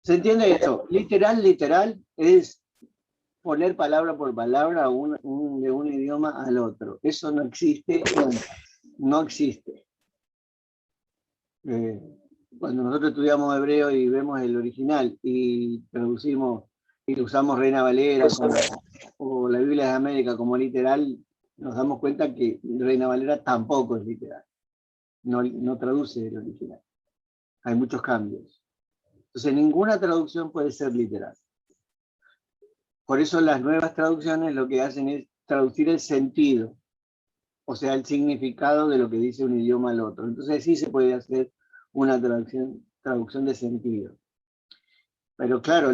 ¿Se entiende esto? Literal, literal es poner palabra por palabra de un idioma al otro. Eso no existe, no existe. Cuando nosotros estudiamos hebreo y vemos el original y traducimos y usamos Reina Valera o la Biblia de América como literal, nos damos cuenta que Reina Valera tampoco es literal. No traduce el original. Hay muchos cambios. Entonces ninguna traducción puede ser literal. Por eso las nuevas traducciones lo que hacen es traducir el sentido, o sea, el significado de lo que dice un idioma al otro. Entonces sí se puede hacer una traducción de sentido. Pero claro,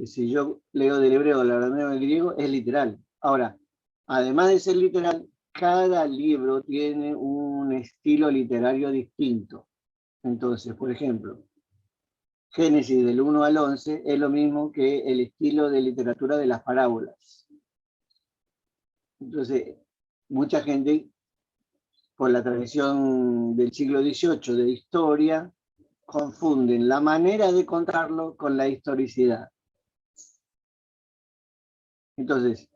si yo leo del hebreo, del arameo, del griego, es literal. Ahora, además de ser literal, cada libro tiene un estilo literario distinto. Entonces, por ejemplo, Génesis del 1 al 11 es lo mismo que el estilo de literatura de las parábolas. Entonces, mucha gente, por la tradición del siglo XVIII de historia, confunden la manera de contarlo con la historicidad. Entonces,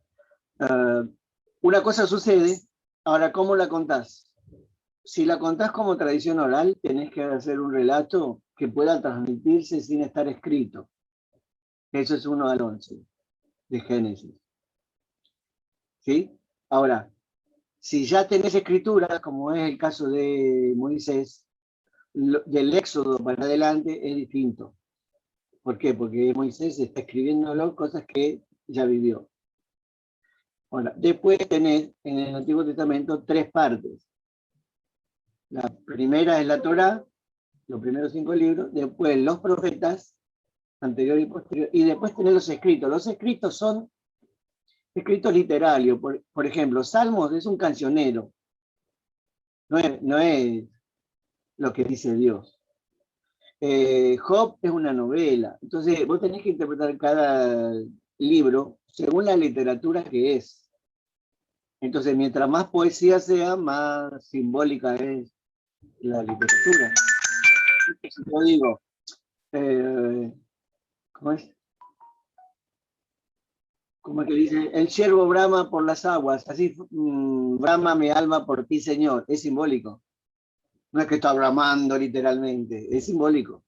una cosa sucede, ahora, ¿cómo la contás? Si la contás como tradición oral, tenés que hacer un relato que pueda transmitirse sin estar escrito. Eso es 1 al 11 de Génesis. ¿Sí? Ahora, si ya tenés escritura, como es el caso de Moisés, del Éxodo para adelante es distinto. ¿Por qué? Porque Moisés está escribiéndolo cosas que ya vivió. Ahora, después tenés en el Antiguo Testamento 3 partes. La primera es la Torá, los primeros 5 libros, después los profetas, anterior y posterior, y después tenés los escritos. Los escritos son escritos literarios. Por ejemplo, Salmos es un cancionero, no es lo que dice Dios. Job es una novela. Entonces, vos tenés que interpretar cada libro según la literatura que es. Entonces, mientras más poesía sea, más simbólica es la literatura. Yo digo, ¿cómo es? Como que dice, el ciervo brama por las aguas, así brama mi alma por ti, Señor. Es simbólico. No es que está bramando literalmente, es simbólico.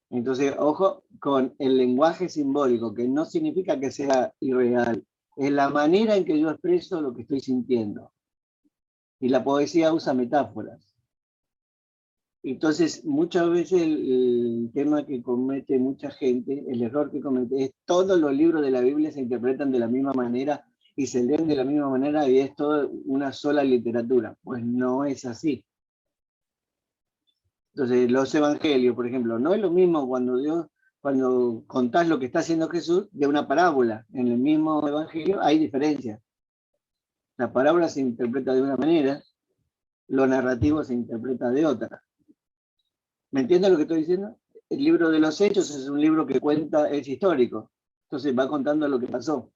Entonces, ojo con el lenguaje simbólico, que no significa que sea irreal. Es la manera en que yo expreso lo que estoy sintiendo. Y la poesía usa metáforas. Entonces, muchas veces el tema que comete mucha gente, el error que comete, es todos los libros de la Biblia se interpretan de la misma manera y se leen de la misma manera y es toda una sola literatura. Pues no es así. Entonces, los evangelios, por ejemplo, no es lo mismo cuando contás lo que está haciendo Jesús de una parábola. En el mismo evangelio hay diferencias. La parábola se interpreta de una manera, lo narrativo se interpreta de otra. ¿Me entiendes lo que estoy diciendo? El libro de los Hechos es un libro que cuenta, es histórico. Entonces va contando lo que pasó.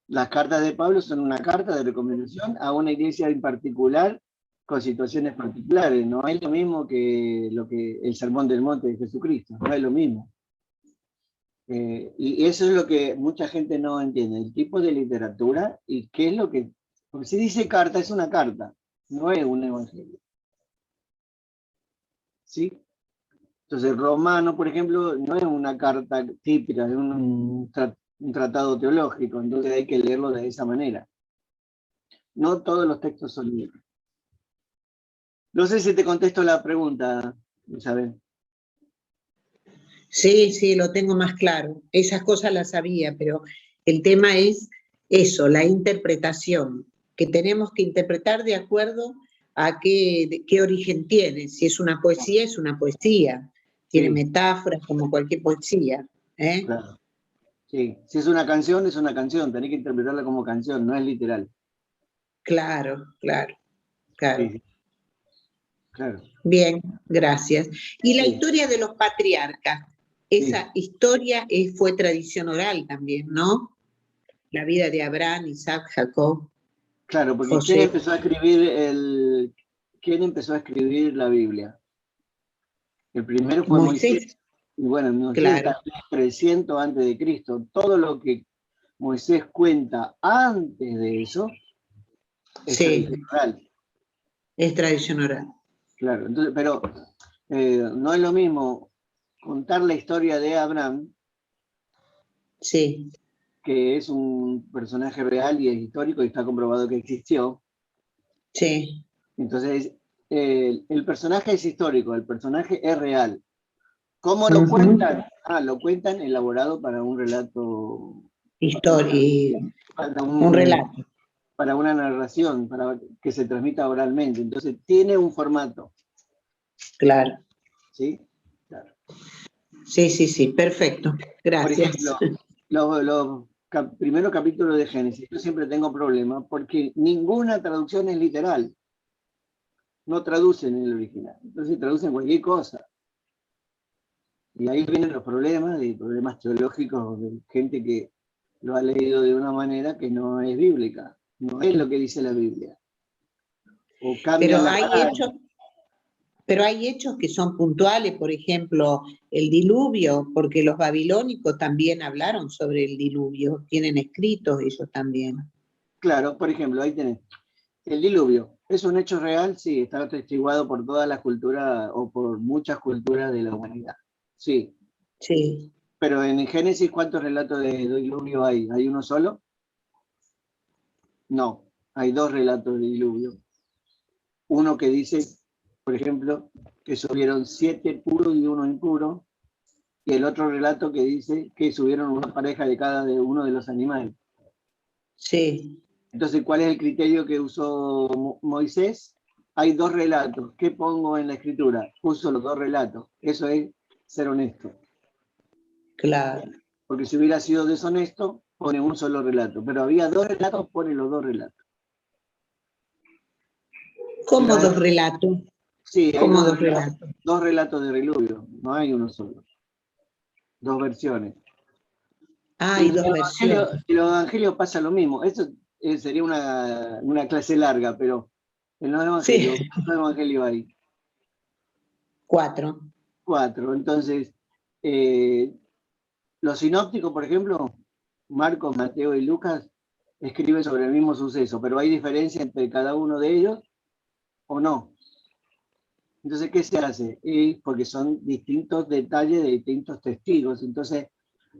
Las cartas de Pablo son una carta de recomendación a una iglesia en particular con situaciones particulares. No es lo mismo que el Sermón del Monte de Jesucristo. No es lo mismo. Y eso es lo que mucha gente no entiende. El tipo de literatura y qué es lo que... Porque si dice carta, es una carta. No es un evangelio. ¿Sí? Entonces, Romano, por ejemplo, no es una carta típica, es un tratado teológico, entonces hay que leerlo de esa manera. No todos los textos son libres. No sé si te contesto la pregunta, Isabel. Sí, sí, lo tengo más claro. Esas cosas las sabía, pero el tema es eso, la interpretación, que tenemos que interpretar de acuerdo a qué origen tiene. Si es una poesía, es una poesía. Tiene Sí. metáforas como cualquier poesía. Claro. Sí. Si es una canción, tenés que interpretarla como canción, no es literal. Claro, claro, claro. Sí. Claro. Bien, gracias. Y la Sí. historia de los patriarcas, esa historia fue tradición oral también, ¿no? La vida de Abraham, Isaac, Jacob. Claro, porque José. ¿quién empezó a escribir la Biblia? El primero fue Moisés. Y bueno, no sé, claro, está 300 antes de Cristo. Todo lo que Moisés cuenta antes de eso es sí, tradición oral. es tradición oral. Claro, entonces, pero no es lo mismo contar la historia de Abraham, Sí, que es un personaje real y es histórico y está comprobado que existió. sí. Entonces, el personaje es histórico, el personaje es real. ¿Cómo lo Ujú. cuentan? Ah, lo cuentan elaborado para un relato, Historia, para, un relato, para una narración, para que se transmita oralmente. Entonces, tiene un formato, claro. ¿sí? Claro. Sí, sí, sí, perfecto. Por Gracias. ejemplo, los primeros capítulos de Génesis, yo siempre tengo problemas porque ninguna traducción es literal. No traducen en el original. Entonces traducen cualquier cosa. Y ahí vienen los problemas, y problemas teológicos de gente que lo ha leído de una manera que no es bíblica. No es lo que dice la Biblia. O cambian Pero las hay palabras. hechos, pero hay hechos que son puntuales, por ejemplo, el diluvio, porque los babilónicos también hablaron sobre el diluvio, tienen escritos ellos también. Claro, por ejemplo, ahí tenés. El diluvio. ¿Es un hecho real? Sí, está atestiguado por todas las culturas o por muchas culturas de la humanidad. Sí. Sí, Pero en Génesis, ¿cuántos relatos de diluvio hay? ¿Hay uno solo? No, hay dos relatos de diluvio. Uno que dice, por ejemplo, que subieron 7 puros y uno impuro, y el otro relato que dice que subieron una pareja de cada uno de los animales. sí, Entonces, ¿cuál es el criterio que usó Moisés? Hay dos relatos. ¿Qué pongo en la escritura? Uso los dos relatos. Eso es ser honesto. claro. Porque si hubiera sido deshonesto, pone un solo relato. Pero había dos relatos, pone los dos relatos. ¿Cómo dos relatos? Sí, hay ¿Cómo dos relatos? dos relatos de diluvio, no hay uno solo, dos versiones. Ah, Y hay dos versiones. en los evangelios pasa lo mismo. Eso sería una clase larga, pero en los evangelios, Sí, ¿cuántos evangelios hay? cuatro. 4. Entonces, eh, los sinópticos, por ejemplo, Marcos, Mateo y Lucas, escriben sobre el mismo suceso, pero hay diferencia entre cada uno de ellos o no. Entonces, ¿qué se hace? Y porque son distintos detalles de distintos testigos. Entonces,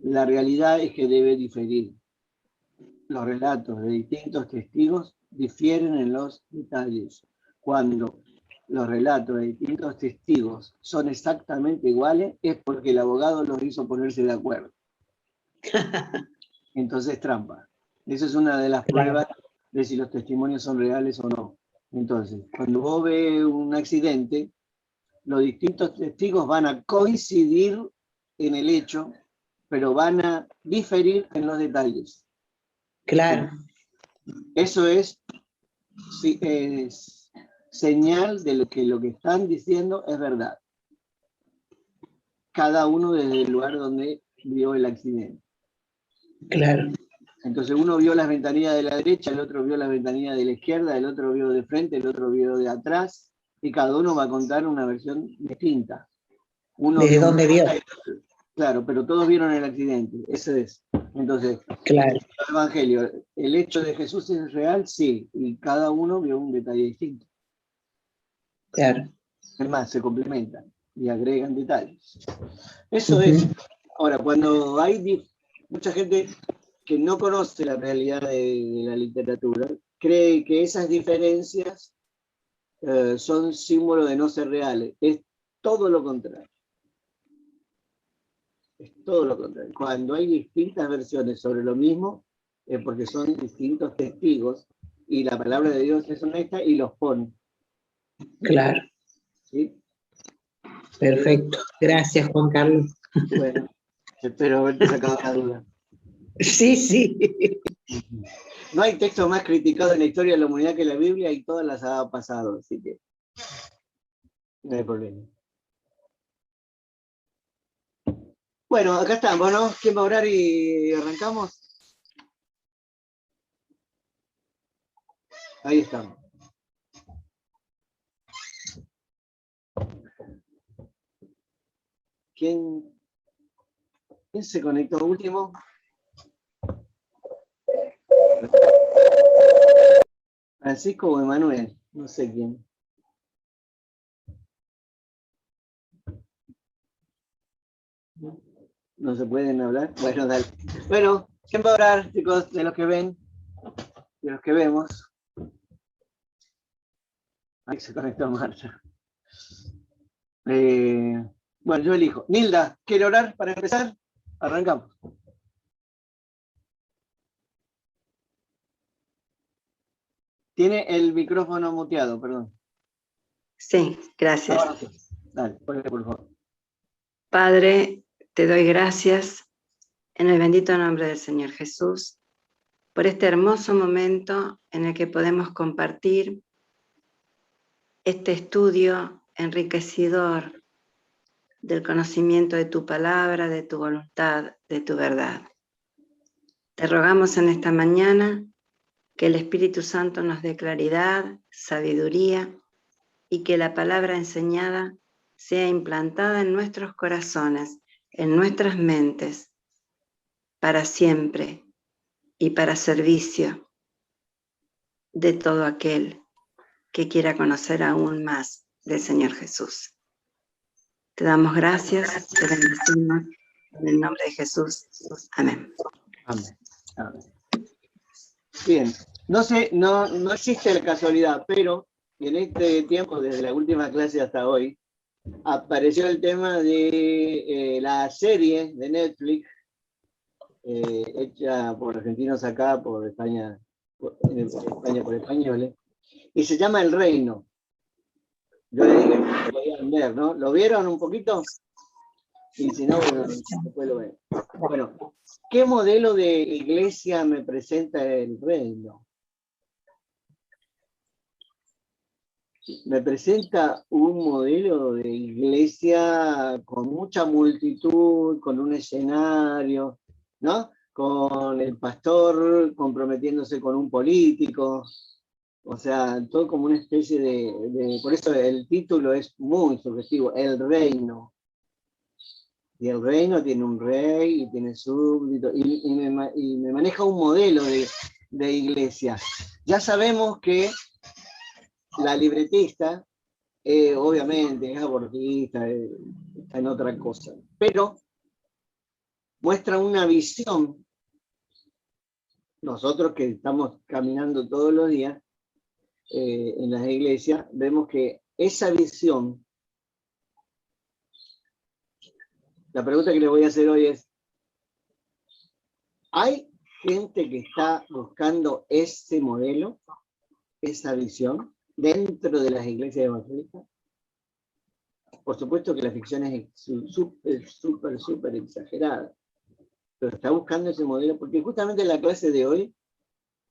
la realidad es que debe diferir. Los relatos de distintos testigos difieren en los detalles. Cuando los relatos de distintos testigos son exactamente iguales, es porque el abogado los hizo ponerse de acuerdo. Entonces, trampa. Esa es una de las Claro, pruebas de si los testimonios son reales o no. Entonces, cuando vos ves un accidente, los distintos testigos van a coincidir en el hecho, pero van a diferir en los detalles. claro, Eso es señal de lo que están diciendo es verdad. Cada uno desde el lugar donde vio el accidente. claro. Entonces uno vio las ventanillas de la derecha, el otro vio las ventanillas de la izquierda, el otro vio de frente, el otro vio de atrás, y cada uno va a contar una versión distinta. Uno ¿Desde vio un dónde vio? claro, pero todos vieron el accidente, eso es. Entonces, Claro, el Evangelio, ¿el hecho de Jesús es real? Sí, y cada uno vio un detalle distinto. claro. Es más, se complementan y agregan detalles. Eso es. Ujú. Ahora, cuando hay mucha gente que no conoce la realidad de la literatura, cree que esas diferencias son símbolos de no ser reales. Es todo lo contrario. Es todo lo contrario. Cuando hay distintas versiones sobre lo mismo, es porque son distintos testigos y la palabra de Dios es honesta y los pone. Claro, ¿Sí? Bien. perfecto. Gracias, Juan Carlos. Bueno, espero haberte sacado la duda. Sí, sí. No hay texto más criticado en la historia de la humanidad que la Biblia y todas las ha pasado, así que no hay problema. Bueno, acá estamos, ¿no? ¿Quién va a orar y arrancamos? Ahí estamos. ¿Quién ¿Quién se conectó último? Francisco o Emanuel, no sé quién. ¿No se pueden hablar? Bueno, dale. Bueno, ¿quién va a hablar, chicos, de los que ven? De los que vemos. Ahí se conectó Marta. Bueno, yo elijo. Nilda, ¿quiere orar para empezar? Arrancamos. Tiene el micrófono muteado, perdón. Sí, gracias. Ahora sí. Dale, ponle, por favor. Padre, te doy gracias en el bendito nombre del Señor Jesús por este hermoso momento en el que podemos compartir este estudio enriquecedor del conocimiento de tu palabra, de tu voluntad, de tu verdad. Te rogamos en esta mañana que el Espíritu Santo nos dé claridad, sabiduría y que la palabra enseñada sea implantada en nuestros corazones, en nuestras mentes, para siempre y para servicio de todo aquel que quiera conocer aún más del Señor Jesús. Te damos gracias, te bendecimos en el nombre de Jesús. Amén. Amén. Amén. Bien, no sé, no existe la casualidad, pero en este tiempo, desde la última clase hasta hoy, apareció el tema de la serie de Netflix, hecha por argentinos acá, por España, por españoles, y se llama El Reino. Yo le dije que lo podían ver, ¿no? ¿Lo vieron un poquito? Y si no, bueno, después lo ven. Bueno, ¿qué modelo de iglesia me presenta El Reino? Me presenta un modelo de iglesia con mucha multitud, con un escenario, ¿no? Con el pastor comprometiéndose con un político, o sea, todo como una especie por eso el título es muy sugestivo, El Reino. Y el reino tiene un rey y tiene súbditos, y me maneja un modelo de iglesia. Ya sabemos que la libretista, obviamente, es abortista, está en otra cosa, pero muestra una visión. Nosotros que estamos caminando todos los días en las iglesias, vemos que esa visión, la pregunta que les voy a hacer hoy es, ¿hay gente que está buscando ese modelo, esa visión, dentro de las iglesias evangélicas? Por supuesto que la ficción es súper exagerada, pero está buscando ese modelo, porque justamente la clase de hoy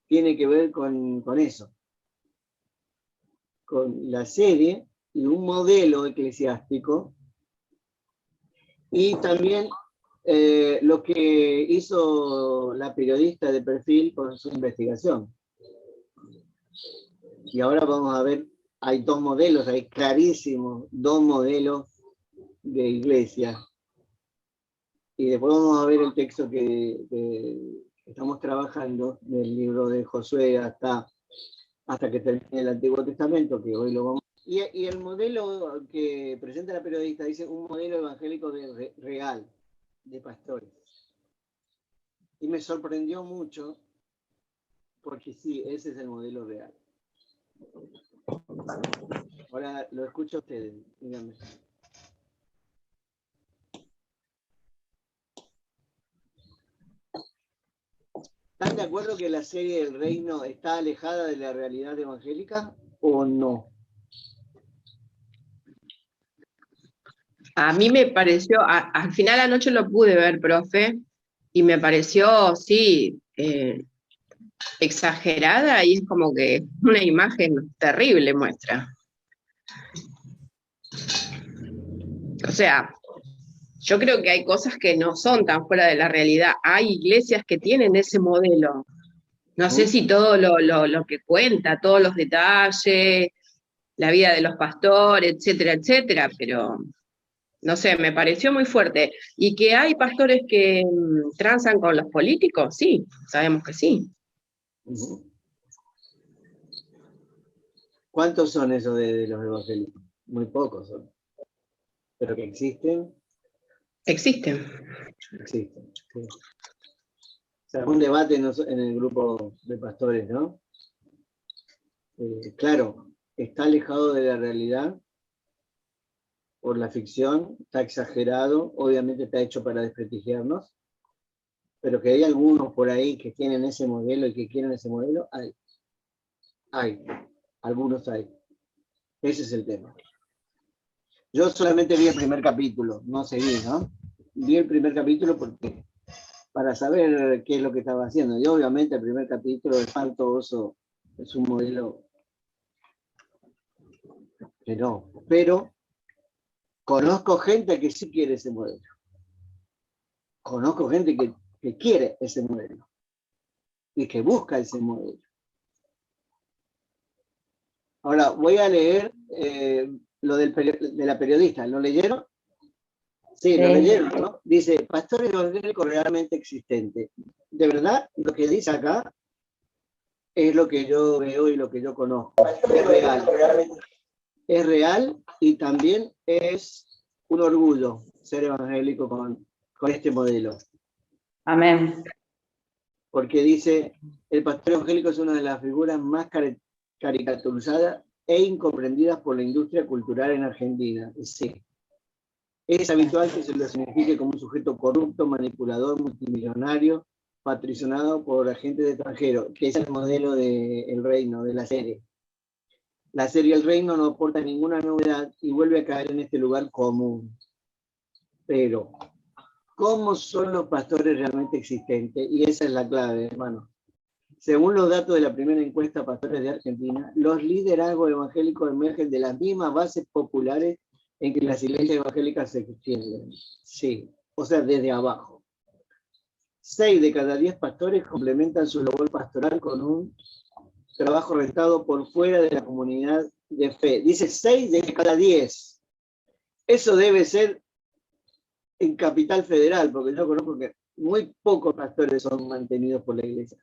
tiene que ver con eso, con la serie y un modelo eclesiástico, y también lo que hizo la periodista de perfil con su investigación. Y ahora vamos a ver, hay dos modelos, hay clarísimos dos modelos de iglesia. Y después vamos a ver el texto que estamos trabajando del libro de Josué hasta que termine el Antiguo Testamento, que hoy lo vamos a ver. Y el modelo que presenta la periodista dice un modelo evangélico real, de pastores. Y me sorprendió mucho, porque sí, ese es el modelo real. Ahora lo escucho a ustedes, díganme. ¿Están de acuerdo que la serie del Reino está alejada de la realidad evangélica o no? A mí me pareció, al final anoche lo pude ver, profe, y me pareció, sí, exagerada, y es como que una imagen terrible muestra. O sea, yo creo que hay cosas que no son tan fuera de la realidad. Hay iglesias que tienen ese modelo. No sé si todo lo que cuenta, todos los detalles, la vida de los pastores, etcétera, etcétera, pero No sé, me pareció muy fuerte. ¿Y que hay pastores que transan con los políticos? Sí, sabemos que sí. Ujú. ¿Cuántos son esos de los evangélicos? Muy pocos son. Pero que existen, Existen. existen. Sí. O sea, un debate en el grupo de pastores, ¿no? Claro, está alejado de la realidad por la ficción, está exagerado, obviamente está hecho para desprestigiarnos, pero que hay algunos por ahí que tienen ese modelo y que quieren ese modelo, hay, algunos hay. Ese es el tema. Yo solamente vi el primer capítulo, no seguí, ¿no? Vi el primer capítulo porque para saber qué es lo que estaba haciendo. Y obviamente el primer capítulo de Espanto Oso es un modelo que no. Pero conozco gente que sí quiere ese modelo. Conozco gente que quiere ese modelo y que busca ese modelo. Ahora, voy a leer lo de la periodista. ¿Lo leyeron? Sí, lo leyeron, ¿no? Dice, pastores evangélicos realmente existentes. De verdad, lo que dice acá es lo que yo veo y lo que yo conozco. Es real. Es real y también es un orgullo ser evangélico con este modelo. Amén. Porque dice, el pastor evangélico es una de las figuras más caricaturizadas e incomprendidas por la industria cultural en Argentina. Sí. Es habitual que se lo signifique como un sujeto corrupto, manipulador, multimillonario, patrocinado por agentes de extranjeros, que es el modelo de El Reino, de la serie. La serie El Reino no aporta ninguna novedad y vuelve a caer en este lugar común. Pero, ¿cómo son los pastores realmente existentes? Y esa es la clave, hermano. Según los datos de la primera encuesta Pastores de Argentina, los liderazgos evangélicos emergen de las mismas bases populares en que las iglesias evangélicas se extienden. Sí, o sea, desde abajo. 6 de cada 10 pastores complementan su labor pastoral con un trabajo rentado por fuera de la comunidad de fe. Dice 6 de cada 10. Eso debe ser en Capital Federal, porque yo conozco que muy pocos pastores son mantenidos por la iglesia.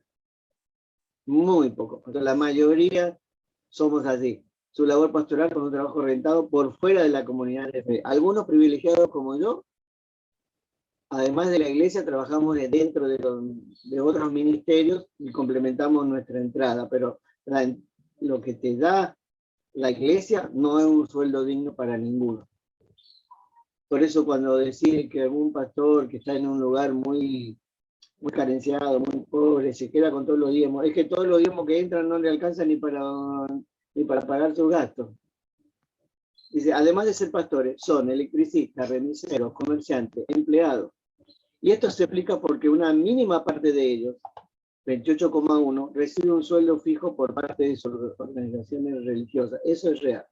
Muy pocos. Porque la mayoría somos así. Su labor pastoral con un trabajo rentado por fuera de la comunidad de fe. Algunos privilegiados como yo, además de la iglesia, trabajamos dentro de otros ministerios y complementamos nuestra entrada, pero lo que te da la iglesia no es un sueldo digno para ninguno. Por eso cuando decís que algún pastor que está en un lugar muy carenciado, muy pobre, se queda con todos los diezmos, es que todos los diezmos que entran no le alcanzan ni para pagar sus gastos. Dice, además de ser pastores, son electricistas, remiseros, comerciantes, empleados. Y esto se explica porque una mínima parte de ellos, 28,1, recibe un sueldo fijo por parte de sus organizaciones religiosas. Eso es real.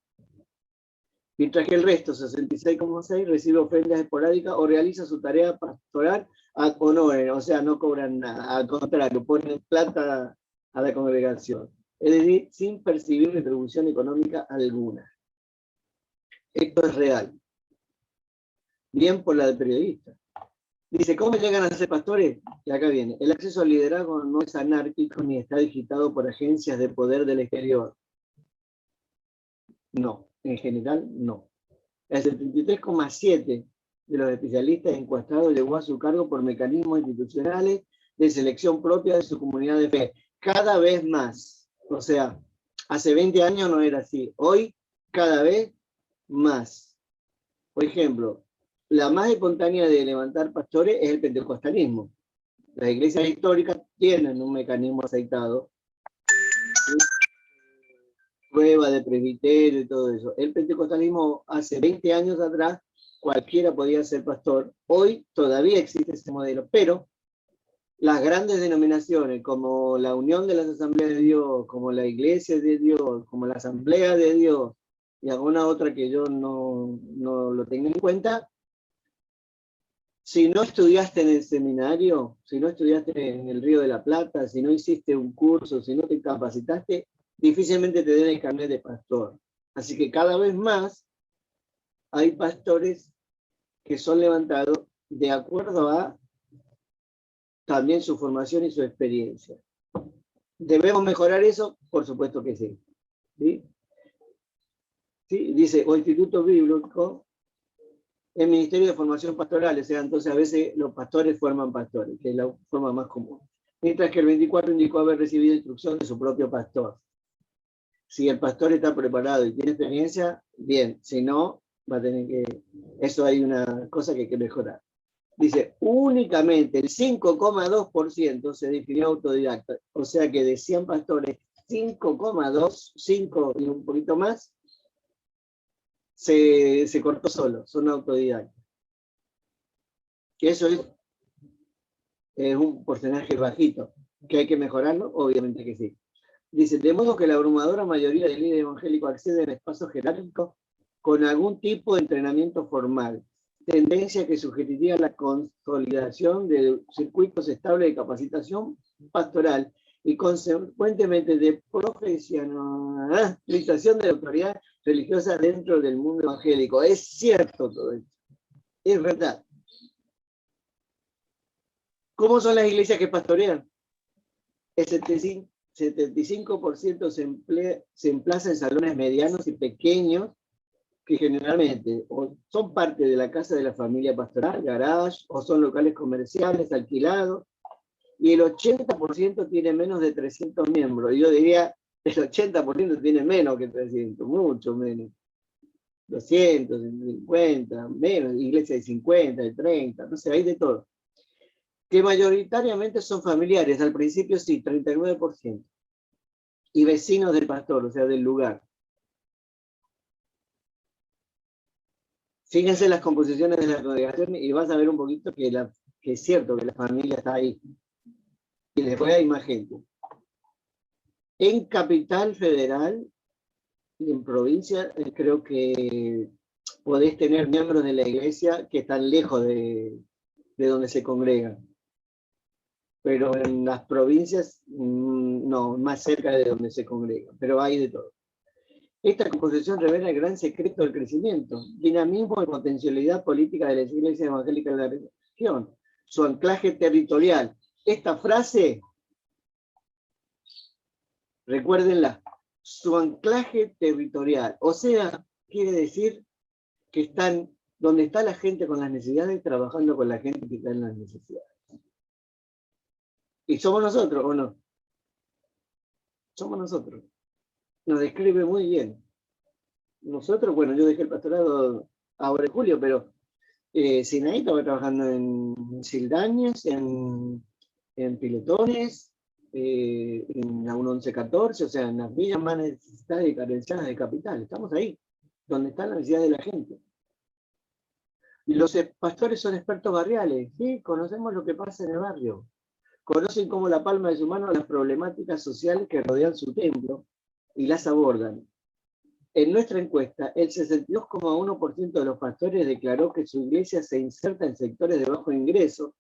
Mientras que el resto, 66,6, recibe ofrendas esporádicas o realiza su tarea pastoral ad honorem, o sea, no cobran nada, al contrario, ponen plata a la congregación. Es decir, sin percibir retribución económica alguna. Esto es real. Bien por la del periodista. Dice, ¿cómo llegan a ser pastores? Y acá viene. El acceso al liderazgo no es anárquico ni está digitado por agencias de poder del exterior. No, en general no. El 73,7 de los especialistas encuestados llegó a su cargo por mecanismos institucionales de selección propia de su comunidad de fe. Cada vez más. O sea, hace 20 años no era así. Hoy, cada vez más. Por ejemplo, la más espontánea de levantar pastores es el pentecostalismo. Las iglesias históricas tienen un mecanismo aceitado, prueba de presbiterio y todo eso. El pentecostalismo hace 20 años atrás, cualquiera podía ser pastor. Hoy todavía existe ese modelo, pero las grandes denominaciones, como la Unión de las Asambleas de Dios, como la Iglesia de Dios, como la Asamblea de Dios, y alguna otra que yo no lo tengo en cuenta, si no estudiaste en el seminario, si no estudiaste en el Río de la Plata, si no hiciste un curso, si no te capacitaste, difícilmente te den el carnet de pastor. Así que cada vez más hay pastores que son levantados de acuerdo a también su formación y su experiencia. ¿Debemos mejorar eso? Por supuesto que sí. ¿Sí? ¿Sí? Dice, o instituto bíblico, el Ministerio de Formación Pastoral, o sea, entonces a veces los pastores forman pastores, que es la forma más común. Mientras que el 24 indicó haber recibido instrucción de su propio pastor. Si el pastor está preparado y tiene experiencia, bien, si no, va a tener que... Eso hay una cosa que hay que mejorar. Dice, únicamente el 5,2% se definió autodidacta. O sea que de 100 pastores, 5,2, 5 y un poquito más, se cortó solo, son autodidactas. Que eso es un porcentaje bajito. ¿Que hay que mejorarlo? Obviamente que sí. Dice, de modo que la abrumadora mayoría de líderes evangélicos acceden a espacios jerárquicos con algún tipo de entrenamiento formal, tendencia que sugeriría la consolidación de circuitos estables de capacitación pastoral y consecuentemente de profesionalización de la autoridad religiosa dentro del mundo evangélico. Es cierto todo esto, es verdad. ¿Cómo son las iglesias que pastorean? El 75% se emplaza en salones medianos y pequeños que generalmente o son parte de la casa de la familia pastoral, garage, o son locales comerciales alquilados, y el 80% tiene menos de 300 miembros. Yo diría, el 80% tiene menos que 300, mucho menos. 200, 50, menos, iglesia de 50, de 30, no sé, hay de todo. Que mayoritariamente son familiares, al principio sí, 39%. Y vecinos del pastor, o sea, del lugar. Fíjense las composiciones de la congregación y vas a ver un poquito que es cierto que la familia está ahí. Y después hay más gente. En Capital Federal y en provincia creo que podés tener miembros de la iglesia que están lejos de donde se congregan. Pero en las provincias, no, más cerca de donde se congregan. Pero hay de todo. Esta composición revela el gran secreto del crecimiento, dinamismo y potencialidad política de las iglesias evangélicas de la región, su anclaje territorial. Esta frase, recuérdenla, su anclaje territorial. O sea, quiere decir que están donde está la gente con las necesidades, trabajando con la gente que está en las necesidades. ¿Y somos nosotros o no? Somos nosotros. Nos describe muy bien. Nosotros, bueno, yo dejé el pastorado ahora en julio, pero Sinaí estaba trabajando en Sildañas, en Piletones, en la 1114, o sea, en las villas más necesitadas y carenciadas de capital. Estamos ahí, donde está la necesidad de la gente. Y los pastores son expertos barriales, ¿sí? Conocemos lo que pasa en el barrio. Conocen como la palma de su mano las problemáticas sociales que rodean su templo y las abordan. En nuestra encuesta, el 62,1% de los pastores declaró que su iglesia se inserta en sectores de bajo ingreso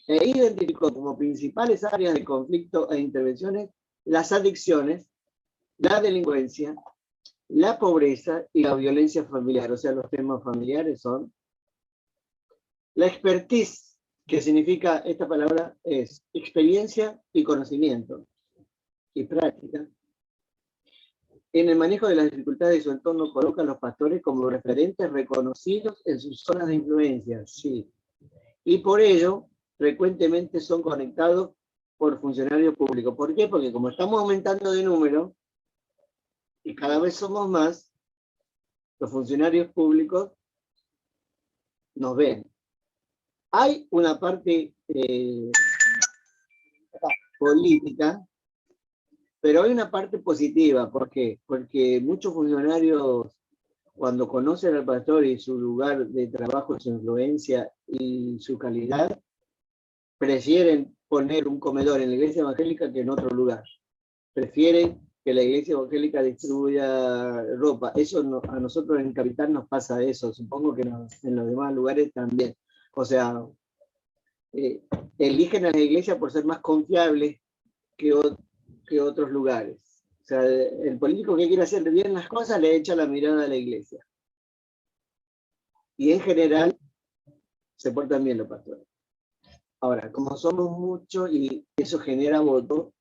e identificó como principales áreas de conflicto e intervenciones las adicciones, la delincuencia, la pobreza y la violencia familiar. O sea, los temas familiares son la expertise, que significa, esta palabra es experiencia y conocimiento y práctica. En el manejo de las dificultades de su entorno coloca a los pastores como referentes reconocidos en sus zonas de influencia, sí. Y por ello, frecuentemente son conectados por funcionarios públicos. ¿Por qué? Porque como estamos aumentando de número, y cada vez somos más, los funcionarios públicos nos ven. Hay una parte política, pero hay una parte positiva. ¿Por qué? Porque muchos funcionarios, cuando conocen al pastor y su lugar de trabajo, su influencia y su calidad, prefieren poner un comedor en la iglesia evangélica que en otro lugar. Prefieren que la iglesia evangélica distribuya ropa. Eso no, a nosotros en Capital nos pasa eso. Supongo que en los demás lugares también. O sea, eligen a la iglesia por ser más confiables que otros lugares. O sea, el político que quiere hacer bien las cosas le echa la mirada a la iglesia. Y en general, se portan bien los pastores. Ahora, como somos muchos y eso genera voto,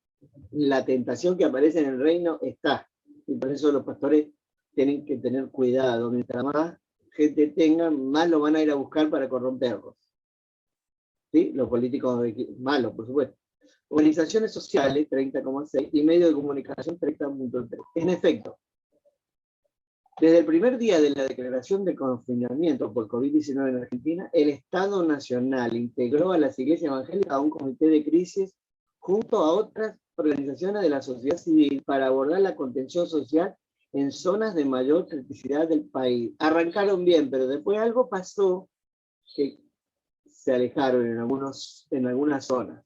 la tentación que aparece en el reino está. Y por eso los pastores tienen que tener cuidado. Mientras más gente tengan, más lo van a ir a buscar para corromperlos. ¿Sí? Los políticos malos, por supuesto. Organizaciones sociales, 30,6, y medios de comunicación, 30,3. En efecto, desde el primer día de la declaración de confinamiento por COVID-19 en Argentina, el Estado Nacional integró a las iglesias evangélicas a un comité de crisis junto a otras organizaciones de la sociedad civil para abordar la contención social en zonas de mayor criticidad del país. Arrancaron bien, pero después algo pasó que se alejaron en algunas zonas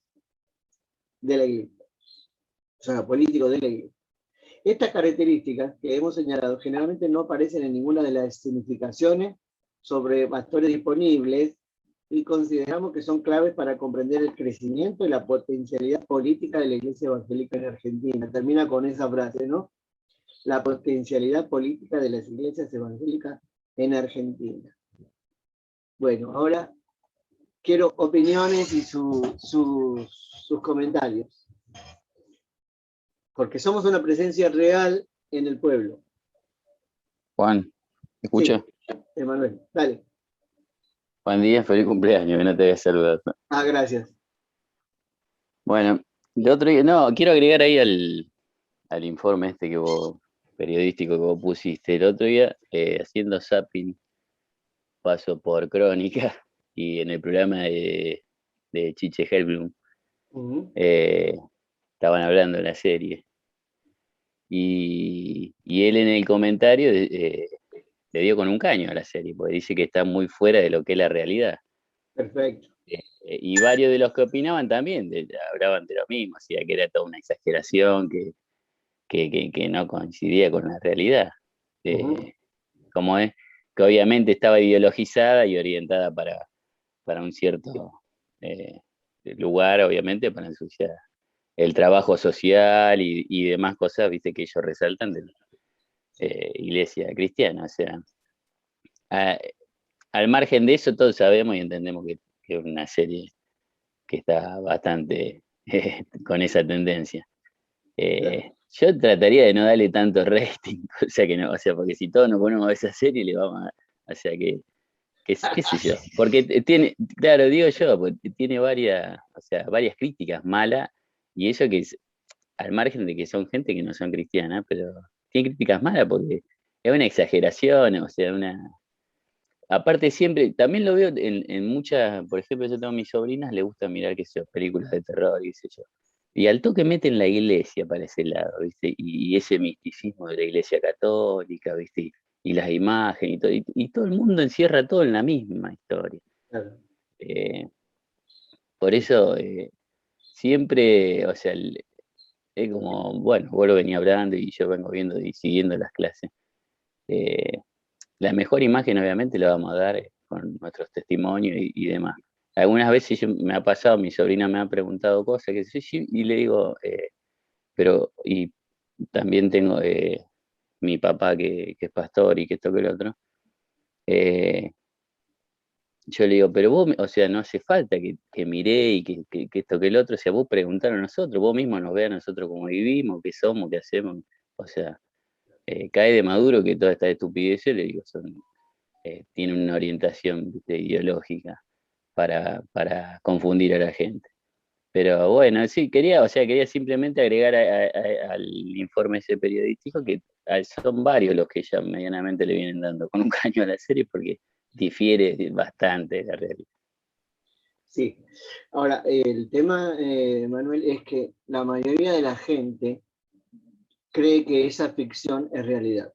de la iglesia, zonas políticos de la iglesia. Estas características que hemos señalado generalmente no aparecen en ninguna de las significaciones sobre pastores disponibles y consideramos que son claves para comprender el crecimiento y la potencialidad política de la iglesia evangélica en Argentina. Termina con esa frase, ¿no? La potencialidad política de las iglesias evangélicas en Argentina. Bueno, ahora quiero opiniones y sus comentarios. Porque somos una presencia real en el pueblo. Juan, ¿me escucha? Sí, Emanuel, dale. Buen día, feliz cumpleaños, que no te había saludado. Ah, gracias. Bueno, el otro día, no, quiero agregar ahí al informe este que vos, periodístico que vos pusiste. El otro día, haciendo zapping, paso por Crónica, y en el programa de Chiche Helblum, estaban hablando de la serie. Y él en el comentario le dio con un caño a la serie, porque dice que está muy fuera de lo que es la realidad. Perfecto. Y varios de los que opinaban también hablaban de lo mismo, o sea, que era toda una exageración, que no coincidía con la realidad. Como es, que obviamente estaba ideologizada y orientada para un cierto lugar, obviamente, para ensuciar el trabajo social y demás cosas, viste, que ellos resaltan de la iglesia cristiana. O sea, al margen de eso, todos sabemos y entendemos que es una serie que está bastante con esa tendencia. Yo trataría de no darle tanto rating, o sea que no, o sea, porque si todos nos ponemos a ver esa serie, le vamos a, o sea que qué sé yo, porque tiene, claro, digo yo, porque tiene varias críticas malas, y eso que es, al margen de que son gente que no son cristianas, pero tiene críticas malas porque es una exageración, o sea, aparte siempre, también lo veo en muchas, por ejemplo, yo tengo a mis sobrinas, les gusta mirar, qué sé yo, películas de terror, y qué sé yo, y al toque meten la iglesia para ese lado, ¿viste? Y ese misticismo de la iglesia católica, ¿viste? Y las imágenes, y todo el mundo encierra todo en la misma historia. Claro. Por eso, siempre, o sea, es como, bueno, vos lo venía hablando y yo vengo viendo y siguiendo las clases. La mejor imagen, obviamente, la vamos a dar con nuestros testimonios y demás. Algunas veces me ha pasado, mi sobrina me ha preguntado cosas, que sí, y le digo, pero, y también tengo mi papá que es pastor y que esto que lo otro. Yo le digo, pero vos, o sea, no hace falta que miré y que esto que el otro, o sea, vos preguntaron a nosotros, vos mismo nos ve a nosotros cómo vivimos, qué somos, qué hacemos, o sea, cae de maduro que toda esta estupidez, le digo, tiene una orientación, ¿viste?, ideológica para confundir a la gente. Pero bueno, sí, quería simplemente agregar al informe ese periodístico que son varios los que ya medianamente le vienen dando con un caño a la serie porque difiere bastante de la realidad. Sí. Ahora, el tema, Manuel, es que la mayoría de la gente cree que esa ficción es realidad.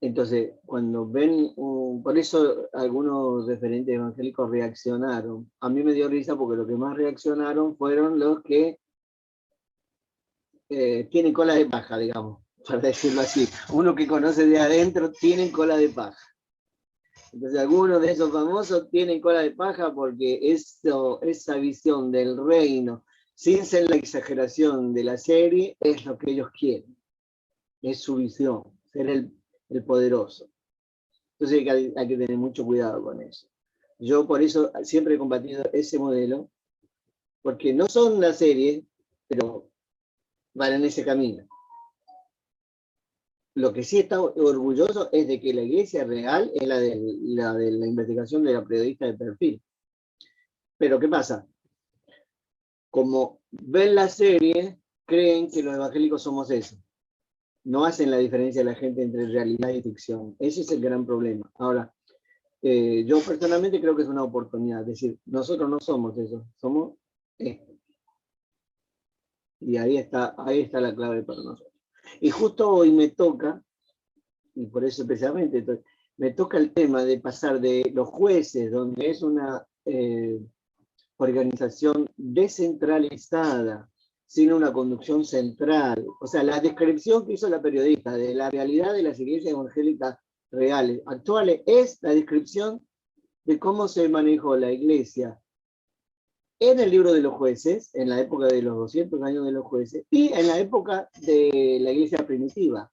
Entonces, cuando ven, por eso algunos referentes evangélicos reaccionaron. A mí me dio risa porque los que más reaccionaron fueron los que tienen cola de paja, digamos, para decirlo así. Uno que conoce de adentro tienen cola de paja. Entonces algunos de esos famosos tienen cola de paja porque esa visión del reino, sin ser la exageración de la serie, es lo que ellos quieren. Es su visión, ser el poderoso. Entonces hay que tener mucho cuidado con eso. Yo por eso siempre he combatido ese modelo, porque no son la serie, pero van en ese camino. Lo que sí está orgulloso es de que la iglesia real es la de la investigación de la periodista de perfil. Pero ¿qué pasa? Como ven la serie, creen que los evangélicos somos eso. No hacen la diferencia la gente entre realidad y ficción. Ese es el gran problema. Ahora, yo personalmente creo que es una oportunidad. Es decir, nosotros no somos eso, somos esto. Y ahí está la clave para nosotros. Y justo hoy me toca, y por eso especialmente, me toca el tema de pasar de los jueces, donde es una organización descentralizada, sin una conducción central. O sea, la descripción que hizo la periodista de la realidad de las iglesias evangélicas reales, actuales, es la descripción de cómo se manejó la iglesia en el libro de los jueces, en la época de los 200 años de los jueces, y en la época de la iglesia primitiva,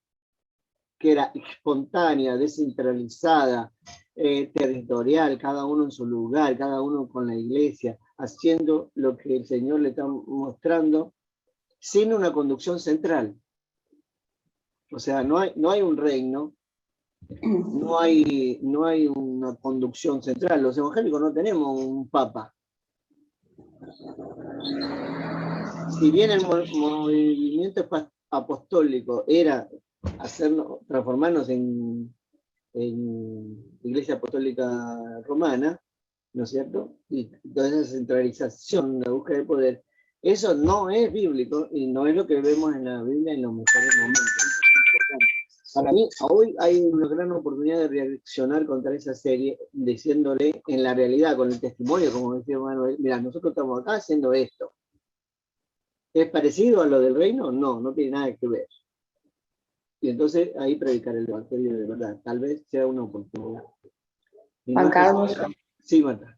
que era espontánea, descentralizada, territorial, cada uno en su lugar, cada uno con la iglesia, haciendo lo que el Señor le está mostrando, sin una conducción central. O sea, no hay un reino, no hay una conducción central. Los evangélicos no tenemos un papa. Si bien el movimiento apostólico era transformarnos en Iglesia Apostólica Romana, ¿no es cierto? Y toda esa centralización, la búsqueda de poder, eso no es bíblico y no es lo que vemos en la Biblia en los mejores momentos. Eso es importante. Para mí, hoy hay una gran oportunidad de reaccionar contra esa serie, diciéndole en la realidad, con el testimonio, como decía Manuel, mira, nosotros estamos acá haciendo esto. ¿Es parecido a lo del reino? No, no tiene nada que ver. Y entonces ahí predicar el evangelio de verdad. Tal vez sea una oportunidad. Juan Carlos. Sí, Marta.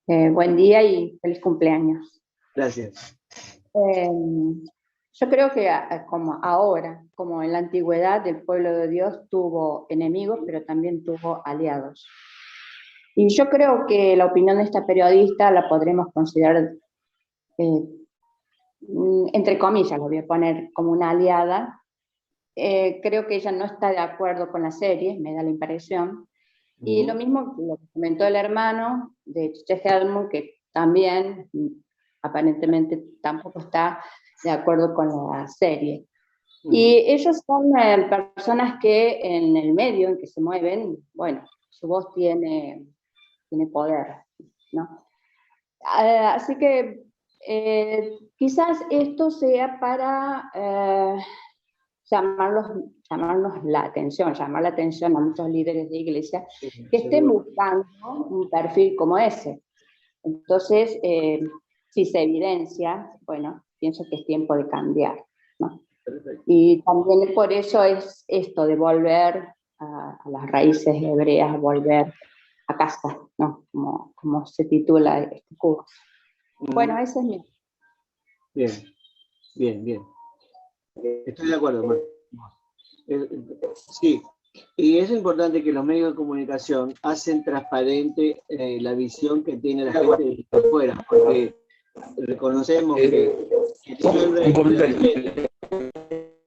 Buen día y feliz cumpleaños. Gracias. Yo creo que como ahora, como en la antigüedad, el pueblo de Dios tuvo enemigos, pero también tuvo aliados. Y yo creo que la opinión de esta periodista la podremos considerar, entre comillas, lo voy a poner como una aliada. Creo que ella no está de acuerdo con la serie, me da la impresión. Y lo mismo lo que comentó el hermano de Chiche Helmut, que también aparentemente tampoco está de acuerdo con la serie. Y ellos son personas que en el medio en que se mueven, bueno, su voz tiene poder, ¿no? Así que quizás esto sea para llamarnos la atención, llamar la atención a muchos líderes de iglesia que estén buscando un perfil como ese. Entonces, si se evidencia, bueno, pienso que es tiempo de cambiar, ¿no? Y también por eso es esto de volver a las raíces hebreas, volver a casa, ¿no? Como se titula este curso. Bueno, ese es mi... Bien. Estoy de acuerdo, Marta. Sí, y es importante que los medios de comunicación hacen transparente la visión que tiene la gente de afuera, porque reconocemos que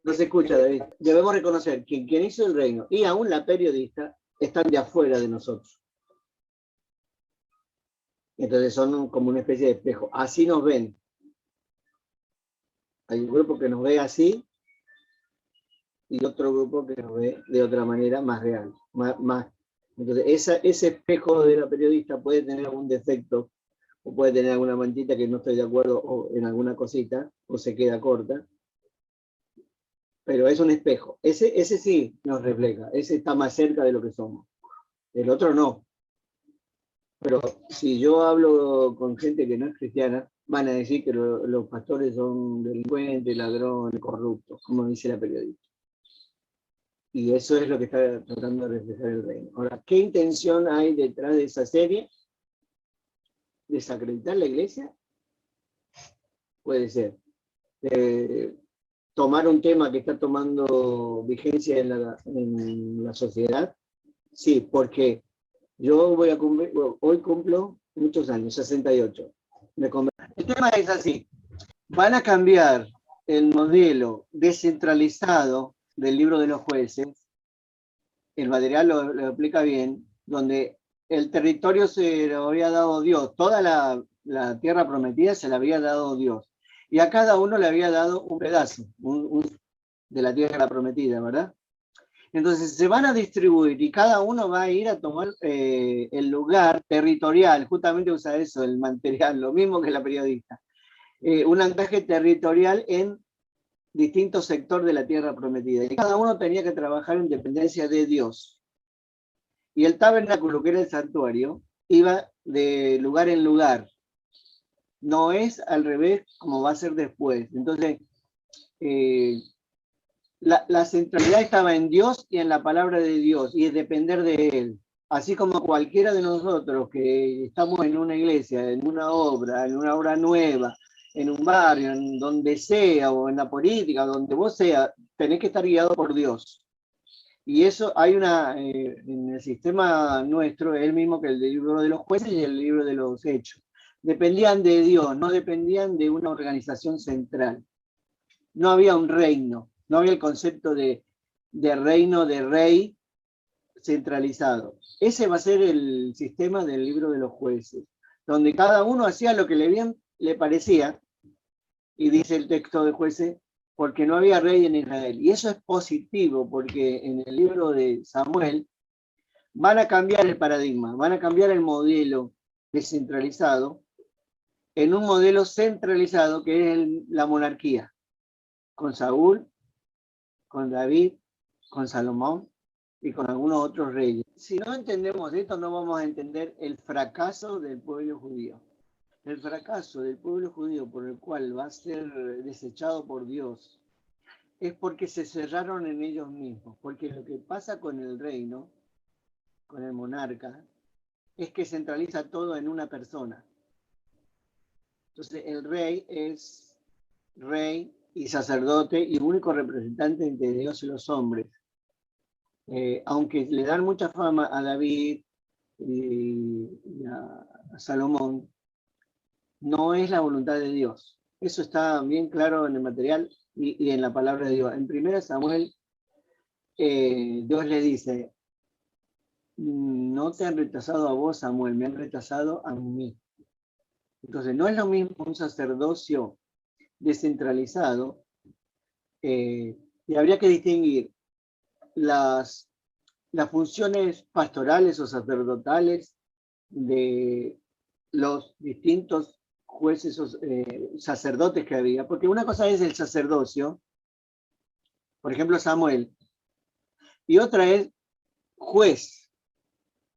no se escucha, David. Debemos reconocer que quien hizo el reino y aún la periodista están de afuera de nosotros. Entonces son como una especie de espejo. Así nos ven. Hay un grupo que nos ve así y otro grupo que nos ve de otra manera más real. Entonces ese espejo de la periodista puede tener algún defecto o puede tener alguna mantita que no estoy de acuerdo o en alguna cosita o se queda corta. Pero es un espejo. Ese sí nos refleja. Ese está más cerca de lo que somos. El otro no. Pero si yo hablo con gente que no es cristiana, van a decir que los pastores son delincuentes, ladrones, corruptos, como dice la periodista. Y eso es lo que está tratando de reflejar el reino. Ahora, ¿qué intención hay detrás de esa serie? ¿Desacreditar la iglesia? Puede ser. Tomar un tema que está tomando vigencia en la sociedad Sí, porque yo hoy cumplo muchos años, 68. El tema es así, van a cambiar el modelo descentralizado del libro de los jueces, el material lo explica bien, donde el territorio se lo había dado Dios, toda la tierra prometida se la había dado Dios, y a cada uno le había dado un pedazo de la tierra prometida, ¿verdad? Entonces se van a distribuir y cada uno va a ir a tomar el lugar territorial, justamente usa eso, el material, lo mismo que la periodista, un anclaje territorial en distintos sectores de la tierra prometida. Y cada uno tenía que trabajar en dependencia de Dios. Y el tabernáculo, que era el santuario, iba de lugar en lugar. No es al revés como va a ser después. Entonces, la centralidad estaba en Dios y en la palabra de Dios, y es depender de Él. Así como cualquiera de nosotros que estamos en una iglesia, en una obra nueva, en un barrio, en donde sea, o en la política, donde vos sea, tenés que estar guiado por Dios. Y eso hay en el sistema nuestro, es el mismo que el del libro de los jueces y el libro de los hechos. Dependían de Dios, no dependían de una organización central. No había un reino, no había el concepto de reino, de rey centralizado. Ese va a ser el sistema del libro de los jueces, donde cada uno hacía lo que le parecía, y dice el texto de jueces, porque no había rey en Israel. Y eso es positivo, porque en el libro de Samuel van a cambiar el paradigma, van a cambiar el modelo descentralizado en un modelo centralizado que es la monarquía, con Saúl, con David, con Salomón y con algunos otros reyes. Si no entendemos esto, no vamos a entender el fracaso del pueblo judío. El fracaso del pueblo judío por el cual va a ser desechado por Dios es porque se cerraron en ellos mismos. Porque lo que pasa con el reino, con el monarca, es que centraliza todo en una persona. Entonces el rey es rey y sacerdote y único representante entre Dios y los hombres. Aunque le dan mucha fama a David y a Salomón, no es la voluntad de Dios. Eso está bien claro en el material y en la palabra de Dios. En 1 Samuel, Dios le dice, no te han rechazado a vos, Samuel, me han rechazado a mí. Entonces, no es lo mismo un sacerdocio descentralizado, y habría que distinguir las funciones pastorales o sacerdotales de los distintos jueces o sacerdotes que había, porque una cosa es el sacerdocio, por ejemplo Samuel, y otra es juez.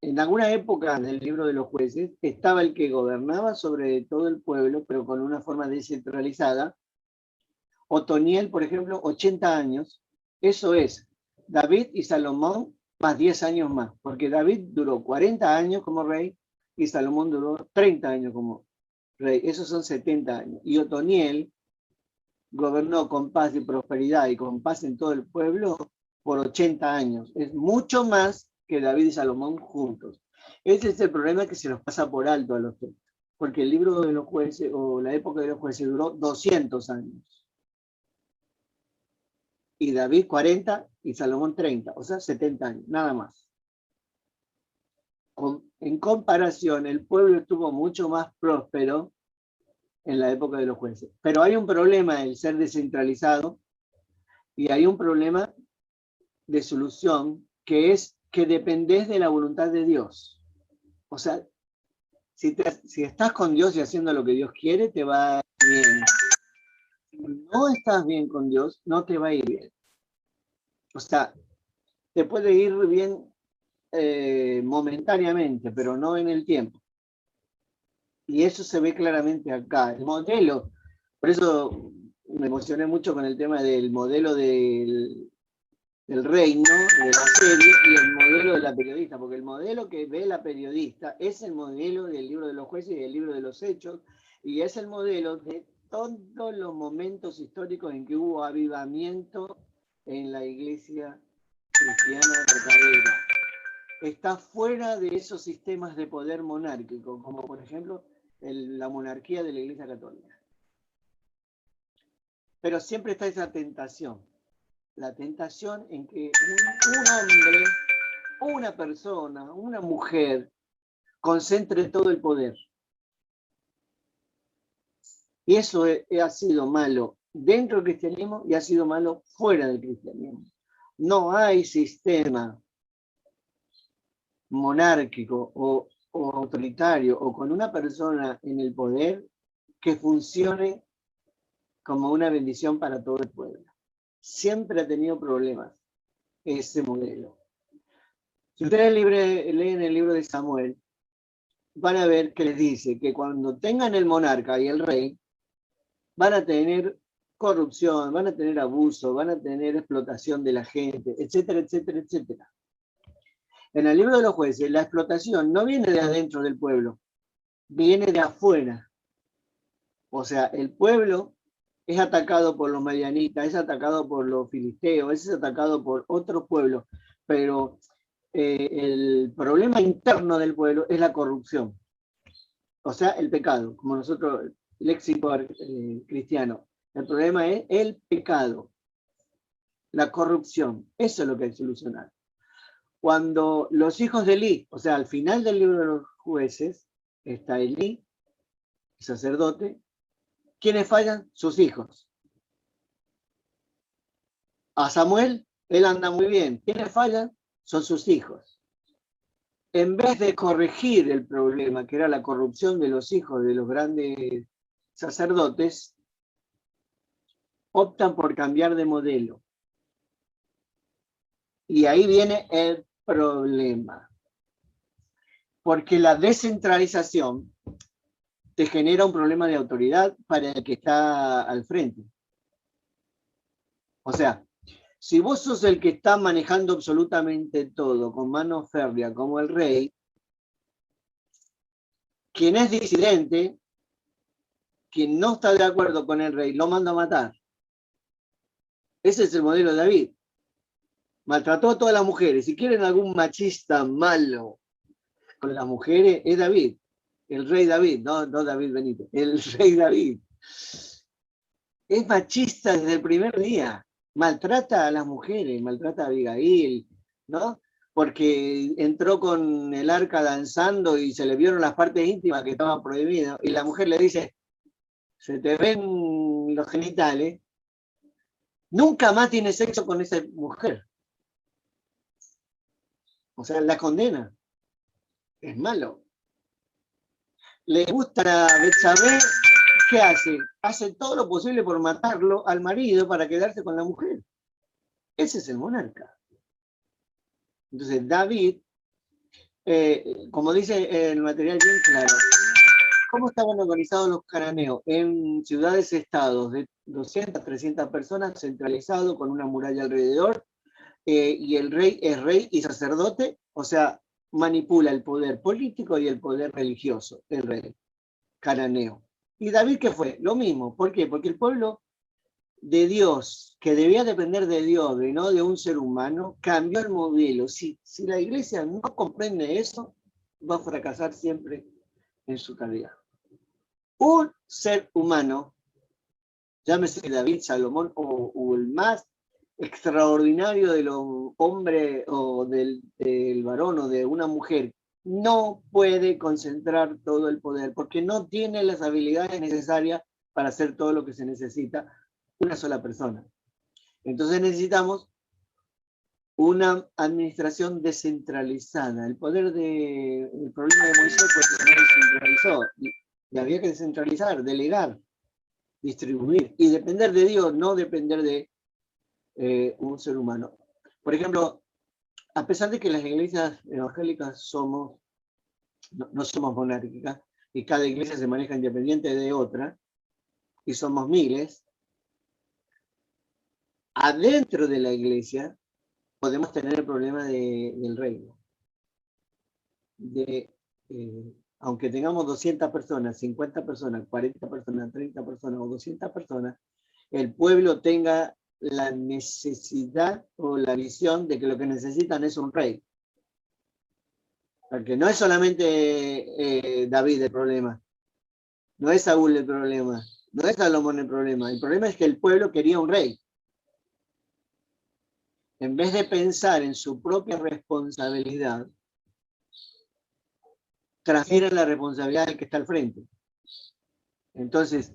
En alguna época del libro de los jueces estaba el que gobernaba sobre todo el pueblo, pero con una forma descentralizada. Otoniel, por ejemplo, 80 años, eso es David y Salomón más 10 años más, porque David duró 40 años como rey y Salomón duró 30 años como rey, esos son 70 años. Y Otoniel gobernó con paz y prosperidad y con paz en todo el pueblo por 80 años. Es mucho más que David y Salomón juntos. Ese es el problema que se nos pasa por alto a los tres, porque el libro de los jueces o la época de los jueces duró 200 años. Y David 40 y Salomón 30, o sea 70 años, nada más. En comparación, el pueblo estuvo mucho más próspero en la época de los jueces. Pero hay un problema en el ser descentralizado y hay un problema de solución que es que dependés de la voluntad de Dios. O sea, si estás con Dios y haciendo lo que Dios quiere, te va a ir bien. Si no estás bien con Dios, no te va a ir bien. O sea, te puede ir bien momentáneamente, pero no en el tiempo. Y eso se ve claramente acá. El modelo, por eso me emocioné mucho con el tema del modelo del reino, de la serie, y el modelo de la periodista, porque el modelo que ve la periodista es el modelo del libro de los jueces y del libro de los hechos, y es el modelo de todos los momentos históricos en que hubo avivamiento en la iglesia cristiana verdadera. está fuera de esos sistemas de poder monárquico, como por ejemplo la monarquía de la Iglesia Católica. Pero siempre está esa tentación, la tentación en que un hombre, una persona, una mujer, concentre todo el poder. Y eso ha sido malo dentro del cristianismo y ha sido malo fuera del cristianismo. No hay sistema monárquico o autoritario o con una persona en el poder que funcione como una bendición para todo el pueblo. Siempre ha tenido problemas ese modelo. Si ustedes leen el libro de Samuel, van a ver que les dice que cuando tengan el monarca y el rey, van a tener corrupción, van a tener abuso, van a tener explotación de la gente, etcétera, etcétera, etcétera. En el libro de los jueces, la explotación no viene de adentro del pueblo, viene de afuera. O sea, el pueblo es atacado por los madianitas, es atacado por los filisteos, es atacado por otros pueblos, pero el problema interno del pueblo es la corrupción. O sea, el pecado, como nosotros, léxico cristiano. El problema es el pecado, la corrupción. Eso es lo que hay que solucionar. Cuando los hijos de Elí, o sea, al final del libro de los jueces, está Elí, el sacerdote. ¿Quiénes fallan? Sus hijos. A Samuel, él anda muy bien. ¿Quiénes fallan? Son sus hijos. En vez de corregir el problema, que era la corrupción de los hijos de los grandes sacerdotes, optan por cambiar de modelo. Y ahí viene el problema. Porque la descentralización te genera un problema de autoridad para el que está al frente. O sea, si vos sos el que está manejando absolutamente todo con mano férrea como el rey, quien es disidente, quien no está de acuerdo con el rey, lo manda a matar. Ese es el modelo de David. Maltrató a todas las mujeres. Si quieren algún machista malo con las mujeres, es David. El rey David, no David Benítez, el rey David. Es machista desde el primer día. Maltrata a las mujeres, maltrata a Abigail, ¿no? Porque entró con el arca danzando y se le vieron las partes íntimas que estaban prohibidas. Y la mujer le dice, se te ven los genitales. Nunca más tiene sexo con esa mujer. O sea, la condena. Es malo. Le gusta a Betsabé, ¿qué hace? Hace todo lo posible por matarlo al marido para quedarse con la mujer. Ese es el monarca. Entonces David, como dice el material bien claro, ¿cómo estaban organizados los cananeos? En ciudades-estados de 200, 300 personas, centralizado con una muralla alrededor, y el rey es rey y sacerdote, o sea, manipula el poder político y el poder religioso, el rey cananeo. ¿Y David qué fue? Lo mismo. ¿Por qué? Porque el pueblo de Dios, que debía depender de Dios y no de un ser humano, cambió el modelo. Si la iglesia no comprende eso, va a fracasar siempre en su tarea. Un ser humano, llámese David, Salomón o el más extraordinario de los hombres o del varón o de una mujer, no puede concentrar todo el poder porque no tiene las habilidades necesarias para hacer todo lo que se necesita una sola persona. Entonces necesitamos una administración descentralizada. El problema de Moisés fue que no descentralizó y había que descentralizar, delegar, distribuir y depender de Dios, no depender de un ser humano. Por ejemplo, a pesar de que las iglesias evangélicas no somos monárquicas y cada iglesia se maneja independiente de otra y somos miles, adentro de la iglesia podemos tener el problema del reino. Aunque tengamos 200 personas, 50 personas, 40 personas, 30 personas o 200 personas, el pueblo tenga la necesidad o la visión de que lo que necesitan es un rey. Porque no es solamente David el problema, no es Saúl el problema, no es Salomón el problema es que el pueblo quería un rey. En vez de pensar en su propia responsabilidad, transfieren la responsabilidad del que está al frente. Entonces,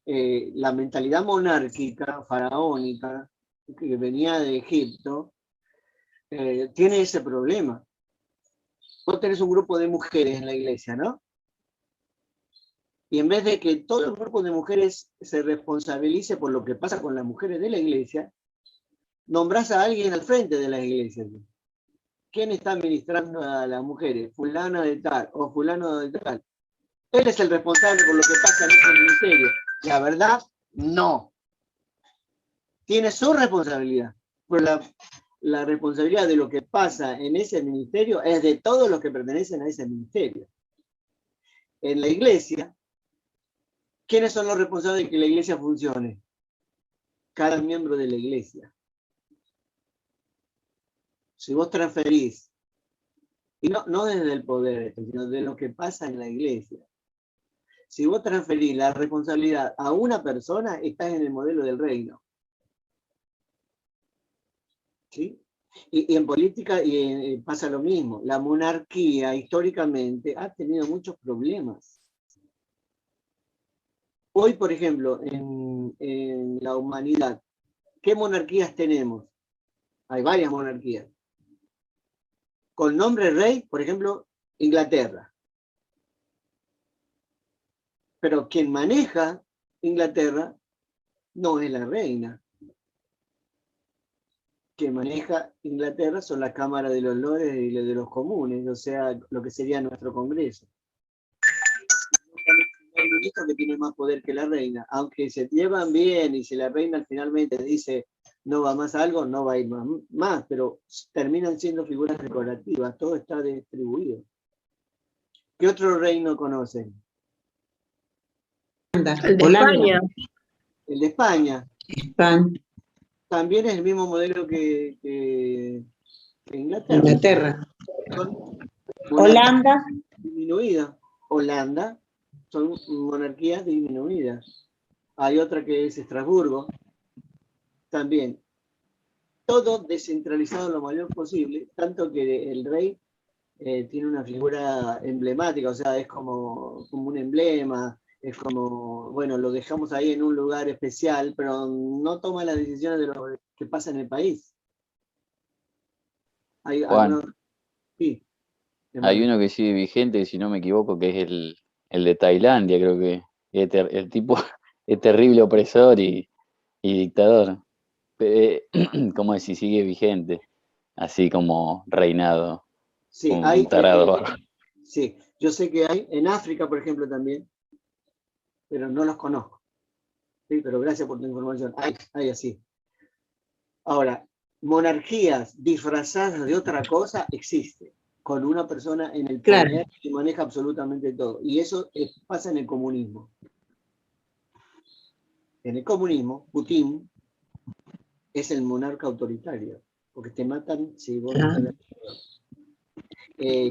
la mentalidad monárquica, faraónica, que venía de Egipto, tiene ese problema. Vos tenés un grupo de mujeres en la iglesia, ¿no? Y en vez de que todo el grupo de mujeres se responsabilice por lo que pasa con las mujeres de la iglesia, nombrás a alguien al frente de la iglesia. ¿Quién está administrando a las mujeres? Fulano de tal o fulano de tal. Él es el responsable por lo que pasa en ese ministerio. La verdad, no. Tiene su responsabilidad. Pero la responsabilidad de lo que pasa en ese ministerio es de todos los que pertenecen a ese ministerio. En la iglesia, ¿quiénes son los responsables de que la iglesia funcione? Cada miembro de la iglesia. Si vos transferís, y no desde el poder, sino de lo que pasa en la iglesia, si vos transferís la responsabilidad a una persona, estás en el modelo del reino. ¿Sí? Y en política pasa lo mismo. La monarquía históricamente ha tenido muchos problemas. Hoy, por ejemplo, en la humanidad, ¿qué monarquías tenemos? Hay varias monarquías. Con nombre rey, por ejemplo, Inglaterra. Pero quien maneja Inglaterra no es la reina. Quien maneja Inglaterra son la Cámara de los Lores y de los Comunes, o sea, lo que sería nuestro Congreso. El ministro que tiene más poder que la reina, aunque se llevan bien y si la reina finalmente dice no va más a algo, no va a ir más, pero terminan siendo figuras decorativas, todo está distribuido. ¿Qué otro reino conocen? El de España. El de España. España. También es el mismo modelo que Inglaterra. Inglaterra. Holanda. Disminuida. Holanda son monarquías disminuidas. Hay otra que es Estrasburgo. También. Todo descentralizado lo mayor posible, tanto que el rey tiene una figura emblemática, o sea, es como un emblema, es como, bueno, lo dejamos ahí en un lugar especial, pero no toma las decisiones de lo que pasa en el país. Juan, sí, hay uno que sigue vigente, si no me equivoco, que es el de Tailandia, creo que el tipo es terrible opresor y dictador. ¿Cómo es si sigue vigente? Así como reinado. Sí, un tarado. Sí, yo sé que hay en África, por ejemplo, también, pero no los conozco. Sí, pero gracias por tu información. Hay así. Ahora, monarquías disfrazadas de otra cosa existen, con una persona en el poder, claro, que maneja absolutamente todo. Y eso pasa en el comunismo. En el comunismo, Putin es el monarca autoritario, porque te matan si vos no tenés.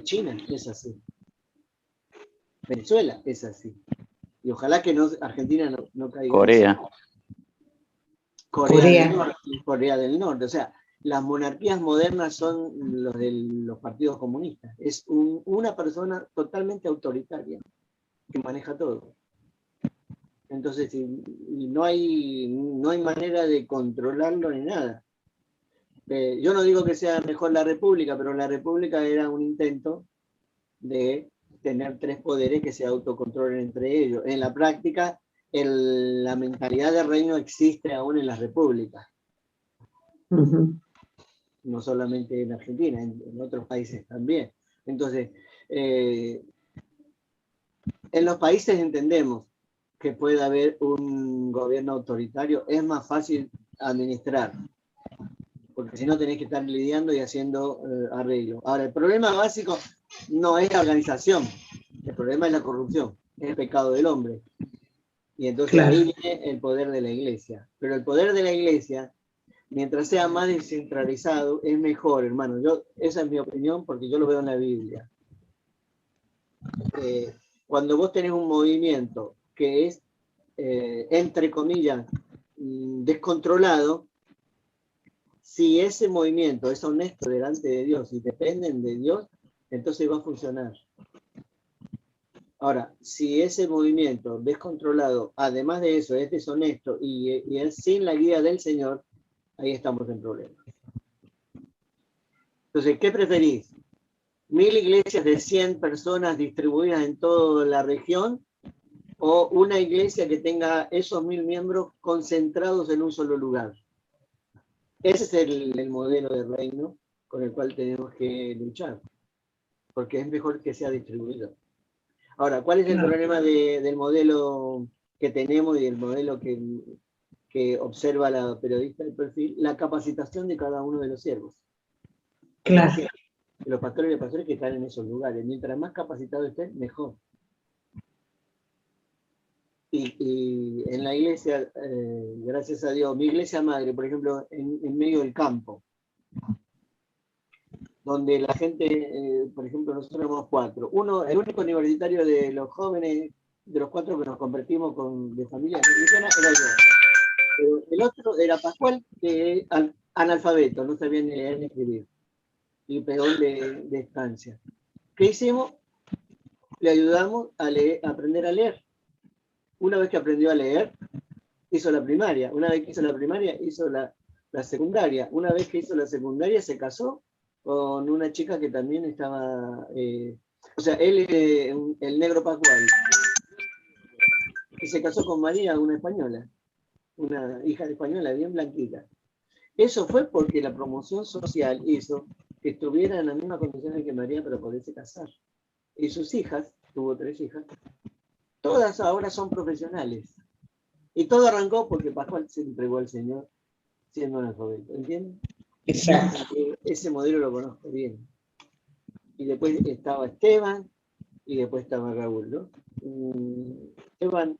China es así. Venezuela es así. Y ojalá que no, Argentina no caiga. Corea. Corea del Norte. O sea, las monarquías modernas son los de los partidos comunistas. Es una persona totalmente autoritaria que maneja todo. Entonces, no hay manera de controlarlo ni nada. Yo no digo que sea mejor la República, pero la República era un intento de tener tres poderes que se autocontrolen entre ellos. En la práctica, la mentalidad de reino existe aún en las repúblicas. No solamente en Argentina, en otros países también. Entonces, en los países entendemos que puede haber un gobierno autoritario, es más fácil administrar, porque si no tenés que estar lidiando y haciendo arreglo. Ahora, el problema básico no es la organización, el problema es la corrupción, es el pecado del hombre. Y entonces claro, ahí viene el poder de la iglesia. Pero el poder de la iglesia, mientras sea más descentralizado, es mejor, hermano. Esa es mi opinión porque yo lo veo en la Biblia. cuando vos tenés un movimiento que es, entre comillas, descontrolado, si ese movimiento es honesto delante de Dios y dependen de Dios, entonces va a funcionar. Ahora, si ese movimiento descontrolado, además de eso, es deshonesto y es sin la guía del Señor, ahí estamos en problemas. Entonces, ¿qué preferís? ¿1000 iglesias de 100 personas distribuidas en toda la región? ¿O una iglesia que tenga esos 1000 miembros concentrados en un solo lugar? Ese es el modelo de reino con el cual tenemos que luchar, porque es mejor que sea distribuido. Ahora, ¿cuál es el problema del modelo que tenemos y del modelo que observa la periodista del perfil? La capacitación de cada uno de los siervos. Claro. Los pastores y las pastores que están en esos lugares. Mientras más capacitado estén, mejor. Y en la iglesia, gracias a Dios, mi iglesia madre, por ejemplo, en medio del campo, donde la gente, por ejemplo, nosotros éramos 4. Uno, el único universitario de los jóvenes, de los 4 que nos convertimos de familia cristiana, era yo. Pero el otro era Pascual, que analfabeto, no sabía ni leer ni escribir. Y peor de estancia. ¿Qué hicimos? Le ayudamos a aprender a leer. Una vez que aprendió a leer, hizo la primaria. Una vez que hizo la primaria, hizo la secundaria. Una vez que hizo la secundaria, se casó con una chica que también estaba... o sea, él es el negro Pascual. Y se casó con María, una española. Una hija de española, bien blanquita. Eso fue porque la promoción social hizo que estuviera en las mismas condiciones que María para poderse casar. Y sus hijas, tuvo 3 hijas, todas ahora son profesionales. Y todo arrancó porque Pascual se entregó al Señor siendo analfabeto, ¿entienden? Exacto. Ese modelo lo conozco bien. Y después estaba Esteban, y después estaba Raúl, ¿no? Esteban,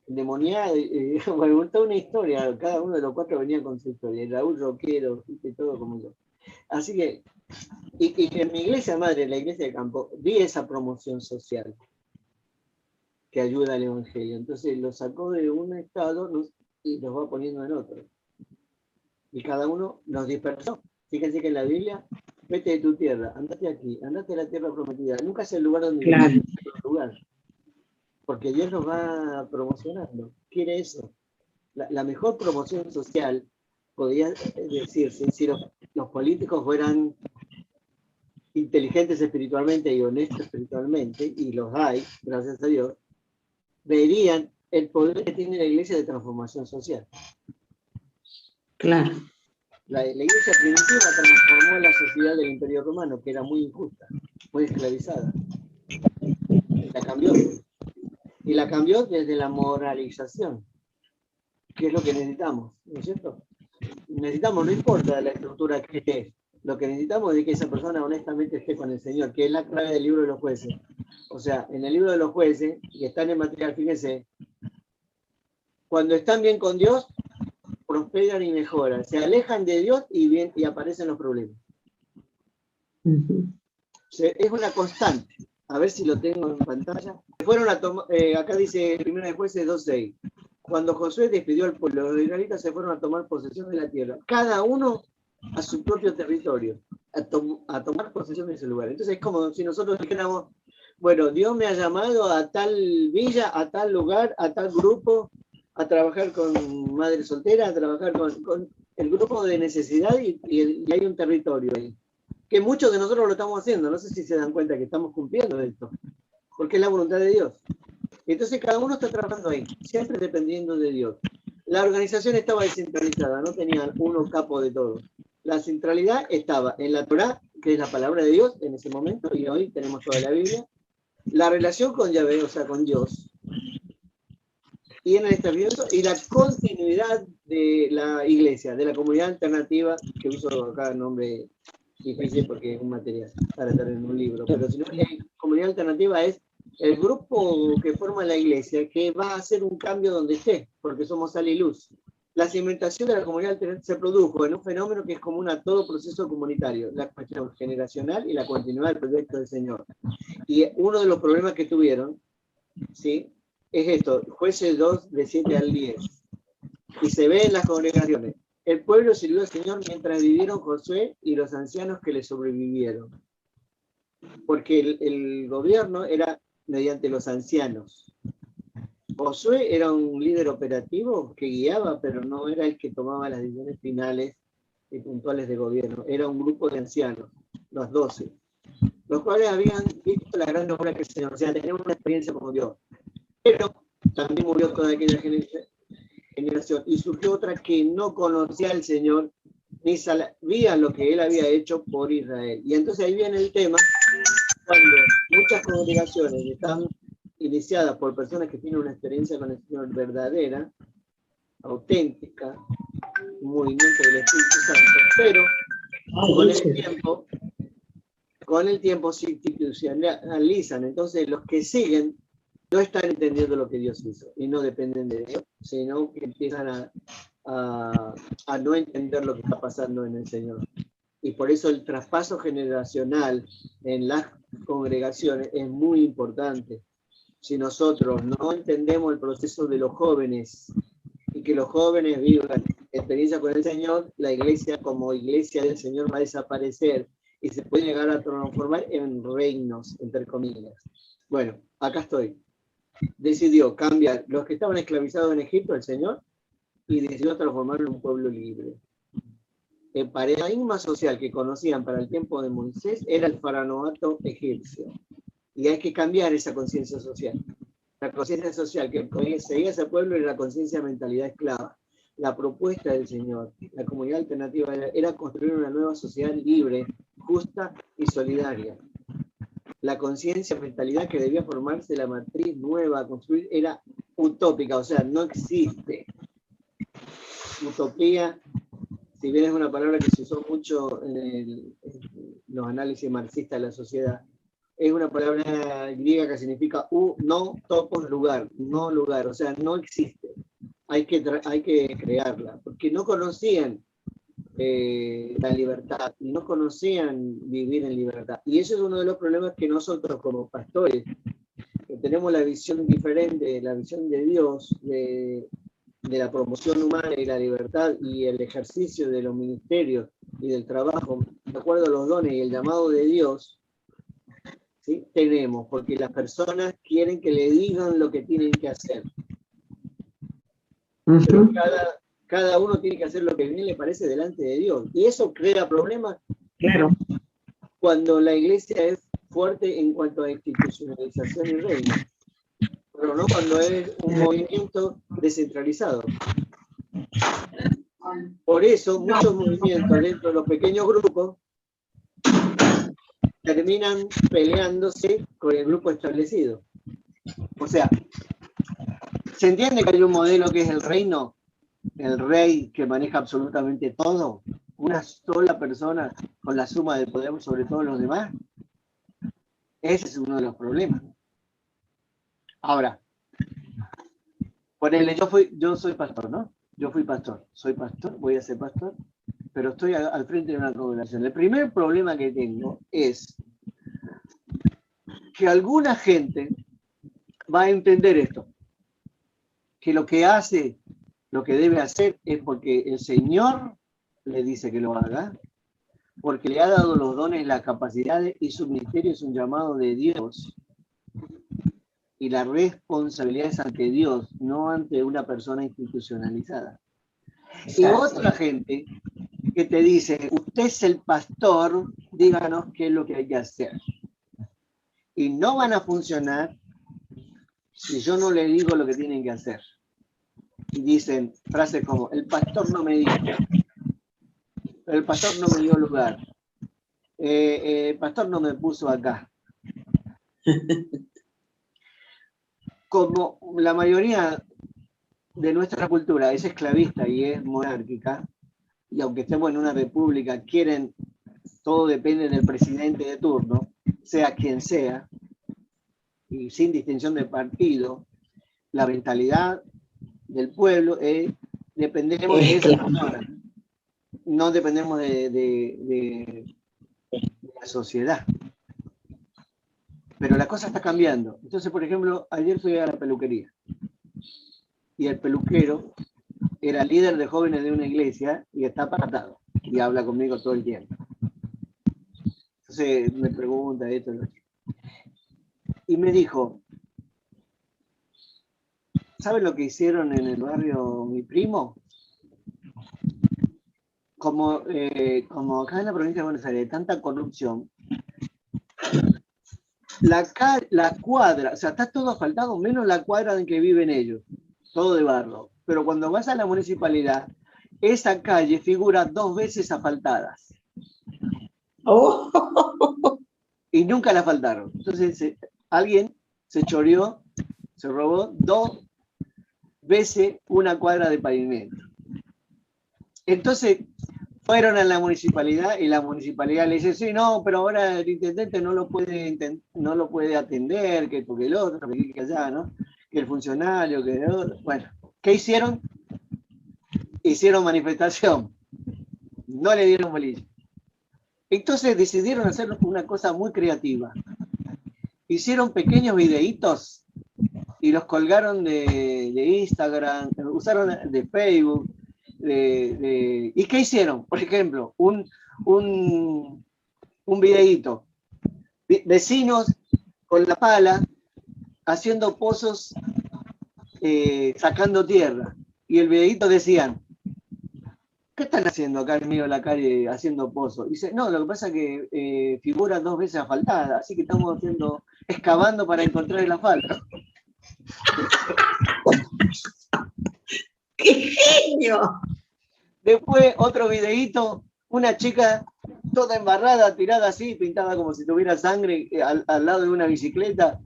demoniado, me contó una historia, cada uno de los 4 venía con su historia, y Raúl rockero, y todo como yo. Así que, y en mi iglesia madre, en la iglesia de campo, vi esa promoción social que ayuda al evangelio. Entonces lo sacó de un estado y los va poniendo en otro. Y cada uno nos dispersó. Fíjense que en la Biblia, vete de tu tierra, andate aquí, andate a la tierra prometida. Nunca es el lugar donde Claro. el lugar. Porque Dios nos va promocionando. Quiere eso. La mejor promoción social, podría decirse, si los políticos fueran inteligentes espiritualmente y honestos espiritualmente, y los hay, gracias a Dios, verían el poder que tiene la iglesia de transformación social. Claro. La iglesia primitiva transformó la sociedad del Imperio Romano, que era muy injusta, muy esclavizada. La cambió. Y la cambió desde la moralización, que es lo que necesitamos, ¿no es cierto? Necesitamos, no importa la estructura que esté, lo que necesitamos es que esa persona honestamente esté con el Señor, que es la clave del libro de los jueces. O sea, en el libro de los jueces, y está en el material, fíjense, cuando están bien con Dios, prosperan y mejoran. Se alejan de Dios y aparecen los problemas. Es una constante. A ver si lo tengo en pantalla. Fueron a tomar, acá dice 1 de Jueces 2:6. Cuando Josué despidió al pueblo, los israelitas se fueron a tomar posesión de la tierra. Cada uno a su propio territorio, a tomar posesión de ese lugar. Entonces es como si nosotros dijéramos, bueno, Dios me ha llamado a tal villa, a tal lugar, a tal grupo, a trabajar con madre soltera, a trabajar con el grupo de necesidad y hay un territorio ahí. Que muchos de nosotros lo estamos haciendo, no sé si se dan cuenta que estamos cumpliendo esto, porque es la voluntad de Dios. Entonces cada uno está trabajando ahí, siempre dependiendo de Dios. La organización estaba descentralizada, no tenían uno capo de todo. La centralidad estaba en la Torá, que es la palabra de Dios en ese momento, y hoy tenemos toda la Biblia. La relación con Yahvé, o sea, con Dios. Y en el establecimiento y la continuidad de la iglesia, de la comunidad alternativa, que uso acá el nombre difícil porque es un material para estar en un libro, pero si no, la comunidad alternativa es el grupo que forma la iglesia que va a hacer un cambio donde esté, porque somos sal y luz. La cimentación de la comunidad alternativa se produjo en un fenómeno que es común a todo proceso comunitario, la cuestión generacional y la continuidad del proyecto del Señor. Y uno de los problemas que tuvieron, ¿sí?, es esto, Jueces 2, de 7 al 10. Y se ve en las congregaciones. El pueblo sirvió al Señor mientras vivieron Josué y los ancianos que le sobrevivieron. Porque el gobierno era mediante los ancianos. Josué era un líder operativo que guiaba, pero no era el que tomaba las decisiones finales y puntuales de gobierno. Era un grupo de ancianos, los 12, los cuales habían visto la gran obra que el Señor, o sea, tenían una experiencia como Dios. Pero también murió toda aquella generación, y surgió otra que no conocía al Señor, ni sabía lo que Él había hecho por Israel. Y entonces ahí viene el tema, cuando muchas congregaciones están iniciadas por personas que tienen una experiencia con el Señor verdadera, auténtica, un movimiento del Espíritu Santo, pero con el tiempo se institucionalizan. Entonces los que siguen no están entendiendo lo que Dios hizo y no dependen de Dios, sino que empiezan a no entender lo que está pasando en el Señor. Y por eso el traspaso generacional en las congregaciones es muy importante. Si nosotros no entendemos el proceso de los jóvenes y que los jóvenes vivan experiencia con el Señor, la iglesia como iglesia del Señor va a desaparecer y se puede llegar a transformar en reinos, entre comillas. Bueno, acá estoy. Decidió cambiar los que estaban esclavizados en Egipto, el Señor, y decidió transformarlo en un pueblo libre. El paradigma social que conocían para el tiempo de Moisés era el faraonato egipcio. Y hay que cambiar esa conciencia social. La conciencia social que seguía ese pueblo era la conciencia de mentalidad esclava. La propuesta del Señor, la comunidad alternativa, era construir una nueva sociedad libre, justa y solidaria. La conciencia, mentalidad que debía formarse, la matriz nueva a construir, era utópica, o sea, no existe. Utopía, si bien es una palabra que se usó mucho en los análisis marxistas de la sociedad, es una palabra griega que significa no topos, lugar, no lugar, o sea, no existe. Hay que crearla, porque no conocían la libertad, y no conocían vivir en libertad. Y eso es uno de los problemas que nosotros como pastores, que tenemos la visión diferente, la visión de Dios, de la promoción humana y la libertad y el ejercicio de los ministerios y del trabajo, de acuerdo a los dones y el llamado de Dios, ¿sí?, tenemos, porque las personas quieren que le digan lo que tienen que hacer. Pero cada uno tiene que hacer lo que bien le parece delante de Dios. Y eso crea problemas. Claro. Cuando la iglesia es fuerte en cuanto a institucionalización y reino. Pero no cuando es un movimiento descentralizado. Por eso muchos movimientos dentro de los pequeños grupos terminan peleándose con el grupo establecido. O sea, ¿se entiende que hay un modelo que es el reino? El rey que maneja absolutamente todo, una sola persona con la suma de poder sobre todos los demás. Ese es uno de los problemas. Ahora, ponele, yo soy pastor, ¿no? Yo fui pastor, soy pastor, voy a ser pastor, pero estoy al frente de una congregación. El primer problema que tengo es que alguna gente va a entender esto, que lo que hace, lo que debe hacer es porque el Señor le dice que lo haga, porque le ha dado los dones, las capacidades, y su ministerio es un llamado de Dios. Y la responsabilidad es ante Dios, no ante una persona institucionalizada. Y otra gente que te dice, usted es el pastor, díganos qué es lo que hay que hacer. Y no van a funcionar si yo no les digo lo que tienen que hacer. Y dicen frases como, el pastor no me dijo, el pastor no me dio lugar, el pastor no me puso acá. Como la mayoría de nuestra cultura es esclavista y es monárquica, y aunque estemos en una república, todo depende del presidente de turno, sea quien sea, y sin distinción de partido, la mentalidad del pueblo es, dependemos de esa persona, no dependemos de la sociedad. Pero la cosa está cambiando. Entonces, por ejemplo, ayer fui a la peluquería y el peluquero era líder de jóvenes de una iglesia y está apartado y habla conmigo todo el tiempo. Entonces me pregunta esto y lo otro. Y me dijo, ¿sabe lo que hicieron en el barrio mi primo? Como acá en la provincia de Buenos Aires hay tanta corrupción, la cuadra, o sea, está todo asfaltado, menos la cuadra en que viven ellos, todo de barro. Pero cuando vas a la municipalidad, esa calle figura 2 veces asfaltadas. Oh. Y nunca la asfaltaron. Entonces, alguien se choreó, se robó 2 veces una cuadra de pavimento. Entonces, fueron a la municipalidad y la municipalidad le dice, sí, no, pero ahora el intendente no lo puede atender, que porque el otro, que allá, ¿no? Que el funcionario, que el otro. Bueno, ¿qué hicieron? Hicieron manifestación. No le dieron bolilla. Entonces decidieron hacer una cosa muy creativa. Hicieron pequeños videitos y los colgaron de Instagram, usaron de Facebook. ¿Y qué hicieron? Por ejemplo, un videíto. Vecinos con la pala haciendo pozos, sacando tierra. Y el videíto decían, ¿qué están haciendo acá en medio de la calle haciendo pozos? Dice, no, lo que pasa es que figura 2 veces asfaltada, así que estamos excavando para encontrar el asfalto. ¡Qué genio! Después otro videíto, una chica toda embarrada, tirada así, pintada como si tuviera sangre al lado de una bicicleta,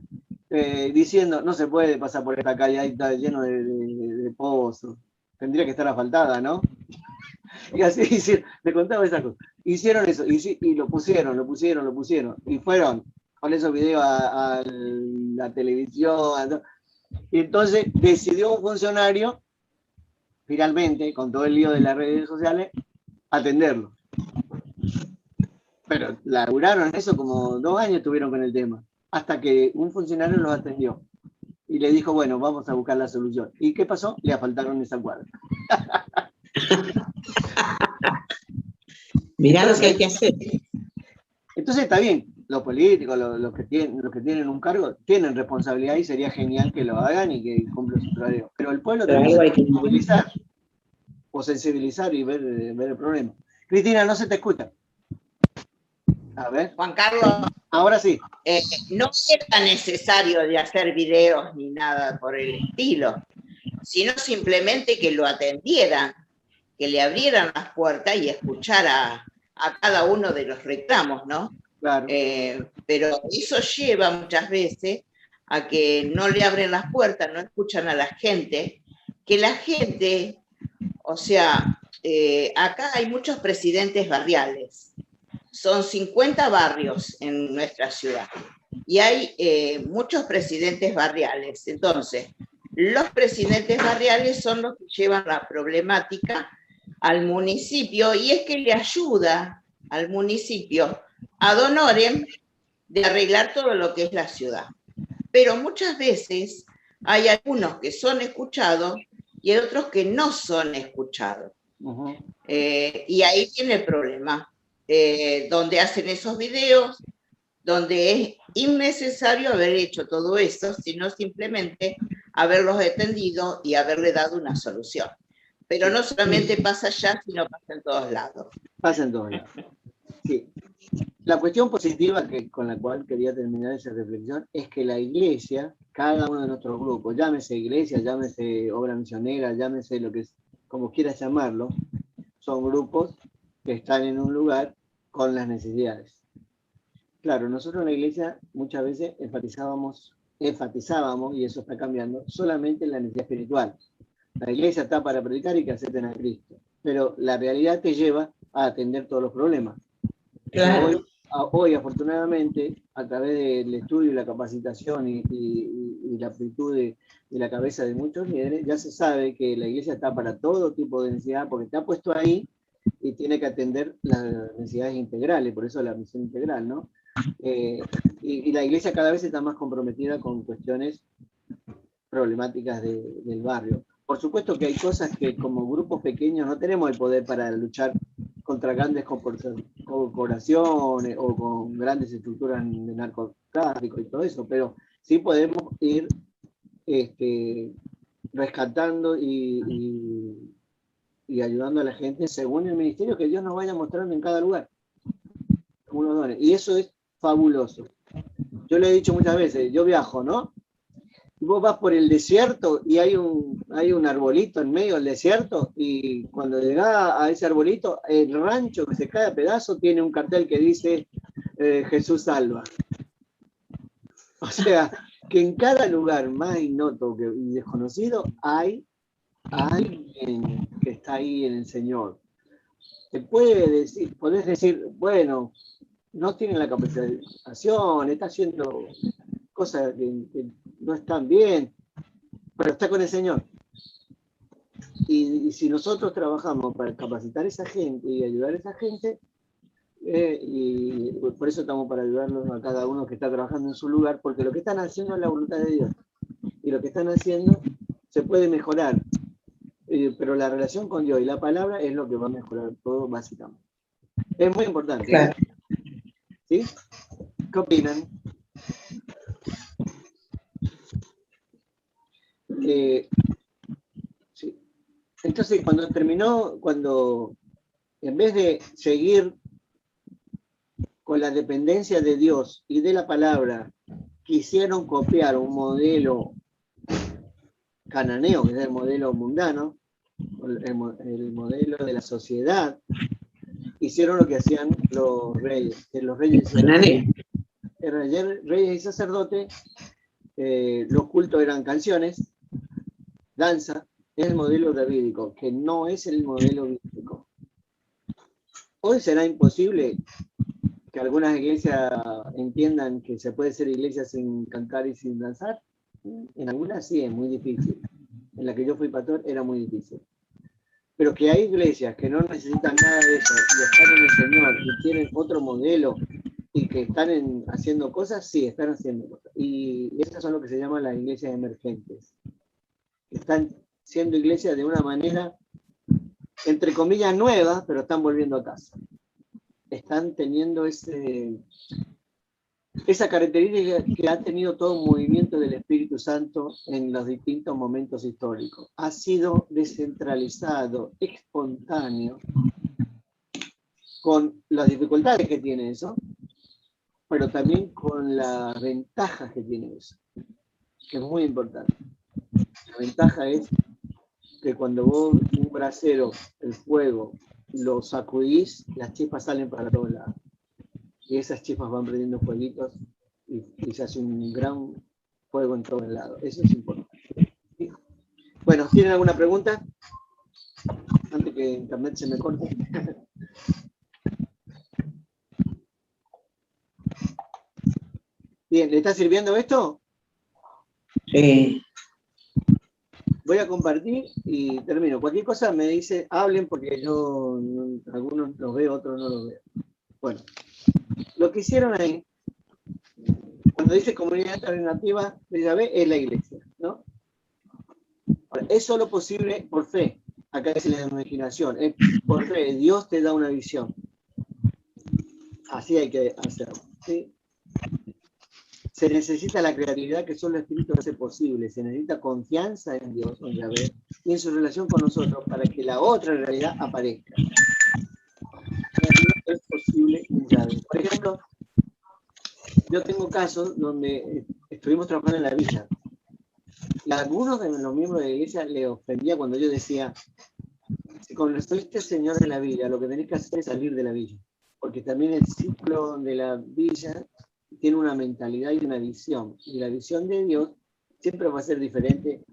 diciendo, no se puede pasar por esta calle, ahí está lleno de pozos, tendría que estar asfaltada, ¿no? Y así hicieron, me contaba esa cosa. Hicieron eso, y lo pusieron, y fueron con esos videos a la televisión. Y entonces decidió un funcionario, finalmente, con todo el lío de las redes sociales, atenderlo. Pero laburaron eso como 2 años estuvieron con el tema, hasta que un funcionario los atendió y le dijo, bueno, vamos a buscar la solución. ¿Y qué pasó? Le asfaltaron esa cuadra. Mirá lo que hay que hacer. Entonces está bien, los políticos, los que tienen un cargo, tienen responsabilidad y sería genial que lo hagan y que cumplan su trabajo. Pero el pueblo tiene que movilizar o sensibilizar y ver el problema. Cristina, no se te escucha. A ver. Juan Carlos, ahora sí. No era necesario de hacer videos ni nada por el estilo, sino simplemente que lo atendieran, que le abrieran las puertas y escuchar a cada uno de los reclamos, ¿no? Claro. Pero eso lleva muchas veces a que no le abren las puertas, no escuchan a la gente, que la gente, o sea, acá hay muchos presidentes barriales, son 50 barrios en nuestra ciudad y hay muchos presidentes barriales. Entonces, los presidentes barriales son los que llevan la problemática al municipio y es que le ayuda al municipio ad honorem de arreglar todo lo que es la ciudad. Pero muchas veces hay algunos que son escuchados y hay otros que no son escuchados. Uh-huh. Y ahí tiene el problema. Donde hacen esos videos, donde es innecesario haber hecho todo eso, sino simplemente haberlos atendido y haberle dado una solución. Pero no solamente pasa allá, sino pasa en todos lados. Pasa en todos lados. Sí. La cuestión positiva con la cual quería terminar esa reflexión es que la iglesia, cada uno de nuestros grupos, llámese iglesia, llámese obra misionera, llámese lo que es, como quieras llamarlo, son grupos que están en un lugar con las necesidades. Claro, nosotros en la iglesia muchas veces enfatizábamos, y eso está cambiando, solamente en la necesidad espiritual. La iglesia está para predicar y que acepten a Cristo, pero la realidad te lleva a atender todos los problemas. Claro. Hoy, afortunadamente, a través del estudio y la capacitación y la amplitud de la cabeza de muchos líderes, ya se sabe que la iglesia está para todo tipo de necesidad, porque está puesto ahí y tiene que atender las necesidades integrales, por eso la misión integral, ¿no? Y la iglesia cada vez está más comprometida con cuestiones problemáticas del barrio. Por supuesto que hay cosas que como grupos pequeños no tenemos el poder para luchar contra grandes corporaciones o con grandes estructuras de narcotráfico y todo eso, pero sí podemos ir rescatando y ayudando a la gente según el ministerio que Dios nos vaya mostrando en cada lugar. Unos dones. Y eso es fabuloso. Yo le he dicho muchas veces, yo viajo, ¿no? Y vos vas por el desierto y hay un arbolito en medio del desierto y cuando llegás a ese arbolito, el rancho que se cae a pedazos tiene un cartel que dice Jesús salva. O sea, que en cada lugar más ignoto y desconocido hay alguien que está ahí en el Señor. Te podés decir, bueno, no tiene la capacitación, está haciendo cosas que no están bien, pero está con el Señor. Y si nosotros trabajamos para capacitar a esa gente y ayudar a esa gente, y por eso estamos para ayudarlos a cada uno que está trabajando en su lugar, porque lo que están haciendo es la voluntad de Dios. Y lo que están haciendo se puede mejorar, pero la relación con Dios y la palabra es lo que va a mejorar todo básicamente. Es muy importante. Claro. ¿Sí? ¿Qué opinan? Sí. Entonces, cuando en vez de seguir con la dependencia de Dios y de la palabra, quisieron copiar un modelo cananeo, que es el modelo mundano, el modelo de la sociedad, hicieron lo que hacían los reyes. Los reyes y sacerdotes, los cultos eran canciones, danza, es el modelo davídico, que no es el modelo bíblico. Hoy será imposible que algunas iglesias entiendan que se puede ser iglesia sin cantar y sin danzar. En algunas sí, es muy difícil. En la que yo fui pastor era muy difícil. Pero que hay iglesias que no necesitan nada de eso y están en el Señor y tienen otro modelo y que están haciendo cosas, sí, están haciendo cosas. Y esas son lo que se llaman las iglesias emergentes. Están siendo iglesias de una manera, entre comillas, nueva, pero están volviendo a casa. Están teniendo esa característica que ha tenido todo un movimiento del Espíritu Santo en los distintos momentos históricos. Ha sido descentralizado, espontáneo, con las dificultades que tiene eso, pero también con las ventajas que tiene eso, que es muy importante. La ventaja es que cuando vos un brasero, el fuego, lo sacudís, las chispas salen para todos lados. Y esas chispas van prendiendo fueguitos y se hace un gran fuego en todos lados. Eso es importante. ¿Sí? Bueno, ¿tienen alguna pregunta? Antes que internet se me corte. Bien, ¿le está sirviendo esto? Sí. Voy a compartir y termino. Cualquier cosa me dice, hablen porque yo algunos los veo, otros no los veo. Bueno, lo que hicieron ahí, cuando dice comunidad alternativa de Yahvé, es la iglesia, ¿no? Ahora, es solo posible por fe. Acá es la imaginación, es por fe. Dios te da una visión. Así hay que hacerlo, ¿sí? Se necesita la creatividad que solo el Espíritu hace posible. Se necesita confianza en Dios, en Yahvé, y en su relación con nosotros para que la otra realidad aparezca. Es posible en Yahvé. Por ejemplo, yo tengo casos donde estuvimos trabajando en la villa. Y a algunos de los miembros de la iglesia le ofendía cuando yo decía, si conociste al Señor de la villa, lo que tenés que hacer es salir de la villa. Porque también el ciclo de la villa tiene una mentalidad y una visión. Y la visión de Dios siempre va a ser diferente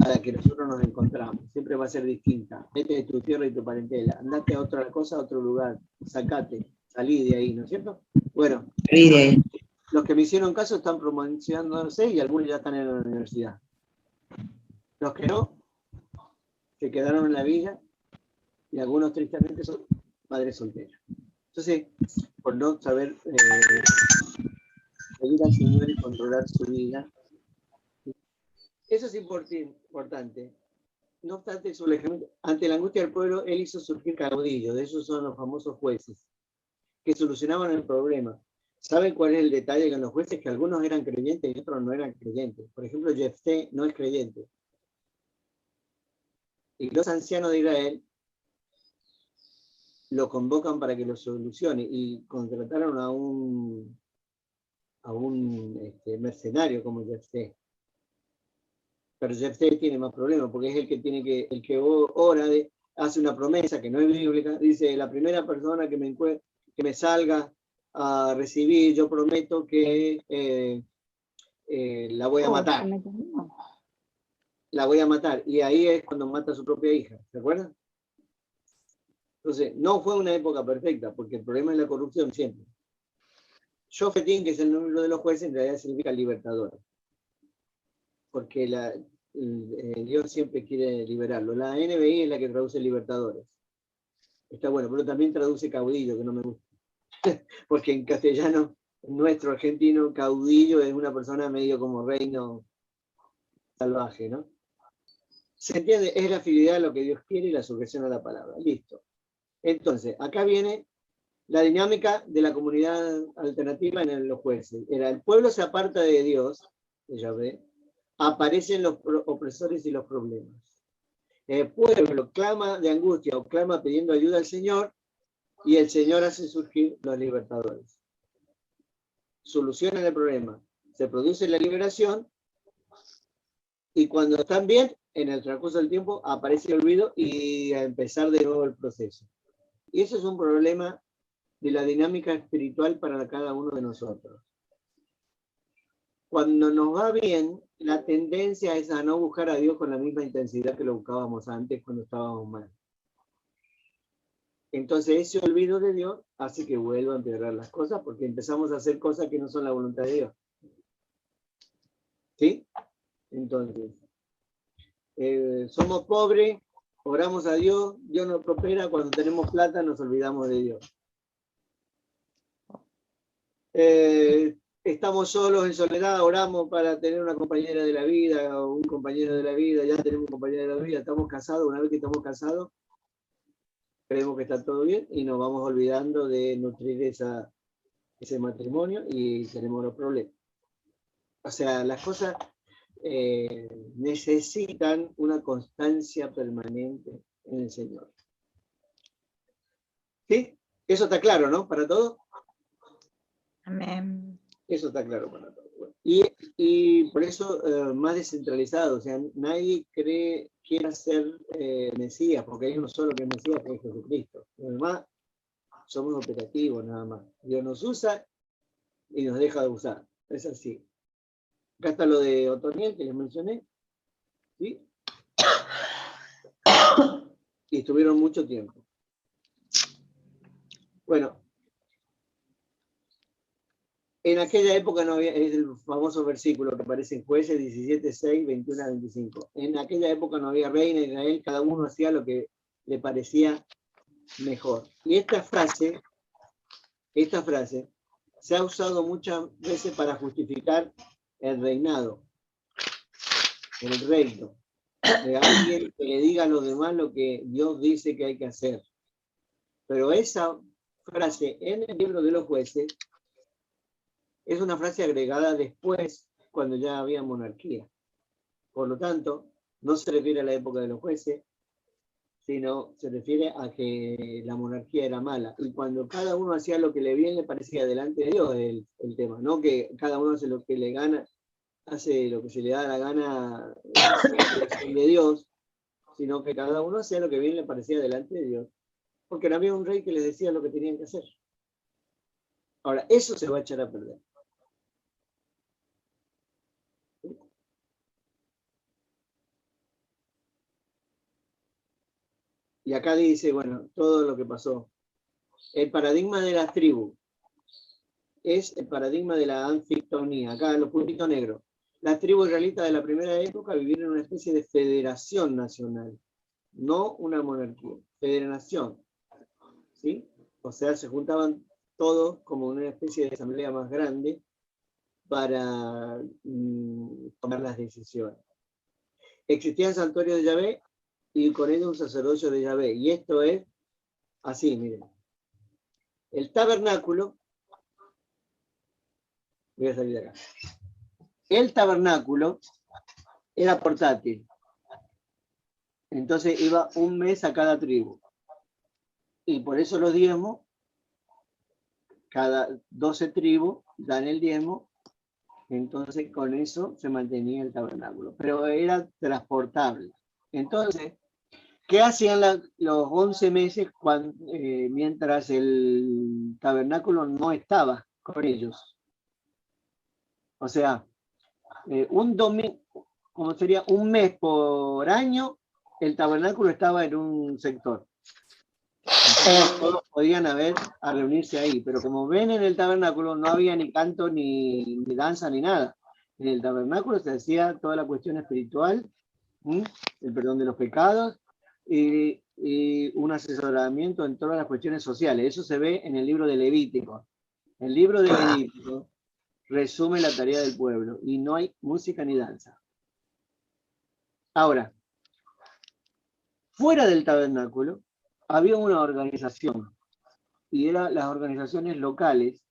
a la que nosotros nos encontramos. Siempre va a ser distinta. Vete de tu tierra y tu parentela. Andate a otra cosa, a otro lugar. Sacate. Salí de ahí, ¿no es cierto? Bueno, los que me hicieron caso están promocionándose y algunos ya están en la universidad. Los que no, se quedaron en la villa y algunos tristemente son madres solteras. Entonces, por no saber seguir al Señor y controlar su vida. Eso es importante. No obstante, ante la angustia del pueblo, él hizo surgir caudillos, de esos son los famosos jueces, que solucionaban el problema. ¿Saben cuál es el detalle con los jueces? Que algunos eran creyentes y otros no eran creyentes. Por ejemplo, Jefté no es creyente. Y los ancianos de Israel lo convocan para que lo solucione y contrataron a un mercenario como Jefté. Pero Jefté tiene más problemas porque es el que ora, hace una promesa que no es bíblica, dice: la primera persona que me salga a recibir, yo prometo que la voy a matar. La voy a matar. Y ahí es cuando mata a su propia hija, ¿se acuerdan? Entonces, no fue una época perfecta, porque el problema es la corrupción siempre. Shofetim, que es el nombre de los jueces, en realidad significa libertador. Porque Dios siempre quiere liberarlo. La NBI es la que traduce libertadores. Está bueno, pero también traduce caudillo, que no me gusta. Porque en castellano, nuestro argentino, caudillo es una persona medio como reino salvaje, ¿no? ¿Se entiende? Es la fidelidad a lo que Dios quiere y la sujeción a la palabra. Listo. Entonces, acá viene la dinámica de la comunidad alternativa en los jueces. Era: el pueblo se aparta de Dios, de Yahvé, aparecen los opresores y los problemas. El pueblo clama de angustia o clama pidiendo ayuda al Señor, y el Señor hace surgir los libertadores. Solucionan el problema, se produce la liberación, y cuando están bien, en el transcurso del tiempo, aparece el olvido y a empezar de nuevo el proceso. Y eso es un problema de la dinámica espiritual para cada uno de nosotros. Cuando nos va bien, la tendencia es a no buscar a Dios con la misma intensidad que lo buscábamos antes cuando estábamos mal. Entonces ese olvido de Dios hace que vuelvan a empeorar las cosas, porque empezamos a hacer cosas que no son la voluntad de Dios. ¿Sí? Entonces, somos pobres, oramos a Dios, Dios nos prospera, cuando tenemos plata nos olvidamos de Dios. Estamos solos en soledad, oramos para tener una compañera de la vida o un compañero de la vida, ya tenemos un compañero de la vida, estamos casados, una vez que estamos casados, creemos que está todo bien y nos vamos olvidando de nutrir ese matrimonio y tenemos los problemas. O sea, las cosas necesitan una constancia permanente en el Señor. ¿Sí? Eso está claro, ¿no? ¿Para todos? Amén. Eso está claro para todos. Bueno, y por eso más descentralizado, o sea, nadie quiere ser Mesías, porque hay uno solo que es Mesías, que es Jesucristo. Los demás somos operativos nada más. Dios nos usa y nos deja de usar. Es así. Acá está lo de Otoniel que les mencioné. ¿Sí? Y estuvieron mucho tiempo. Bueno, en aquella época no había, es el famoso versículo que aparece en Jueces 17, 6, 21 a 25. En aquella época no había reina en Israel, cada uno hacía lo que le parecía mejor. Y esta frase se ha usado muchas veces para justificar el reinado, el reino, de alguien que le diga a los demás lo que Dios dice que hay que hacer. Pero esa frase en el libro de los jueces es una frase agregada después, cuando ya había monarquía. Por lo tanto, no se refiere a la época de los jueces, sino se refiere a que la monarquía era mala. Y cuando cada uno hacía lo que le bien le parecía delante de Dios, el tema, no que cada uno hace lo que le gana, hace lo que se le da la gana de Dios, sino que cada uno hacía lo que bien le parecía delante de Dios. Porque no había un rey que les decía lo que tenían que hacer. Ahora, eso se va a echar a perder. Y acá dice, bueno, todo lo que pasó. El paradigma de las tribus es el paradigma de la anfictonía. Acá los puntitos negros. Las tribus israelitas de la primera época vivieron en una especie de federación nacional, no una monarquía. Federación. ¿Sí? O sea, se juntaban todos como una especie de asamblea más grande para tomar las decisiones. Existían santuarios de Yahvé y con ellos un sacerdocio de Yahvé. Y esto es así, miren. El tabernáculo, voy a salir de acá. El tabernáculo era portátil. Entonces iba un mes a cada tribu. Y por eso los diezmos, cada 12 tribus dan el diezmo, entonces con eso se mantenía el tabernáculo. Pero era transportable. Entonces, ¿qué hacían los 11 meses mientras el tabernáculo no estaba con ellos? O sea, como sería un mes por año, el tabernáculo estaba en un sector. Entonces, todos podían a reunirse ahí, pero como ven en el tabernáculo no había ni canto, ni danza, ni nada. En el tabernáculo se hacía toda la cuestión espiritual, el perdón de los pecados, y un asesoramiento en todas las cuestiones sociales. Eso se ve en el libro de Levítico. El libro de Levítico resume la tarea del pueblo, y no hay música ni danza. Ahora, fuera del tabernáculo, había una organización, y eran las organizaciones locales,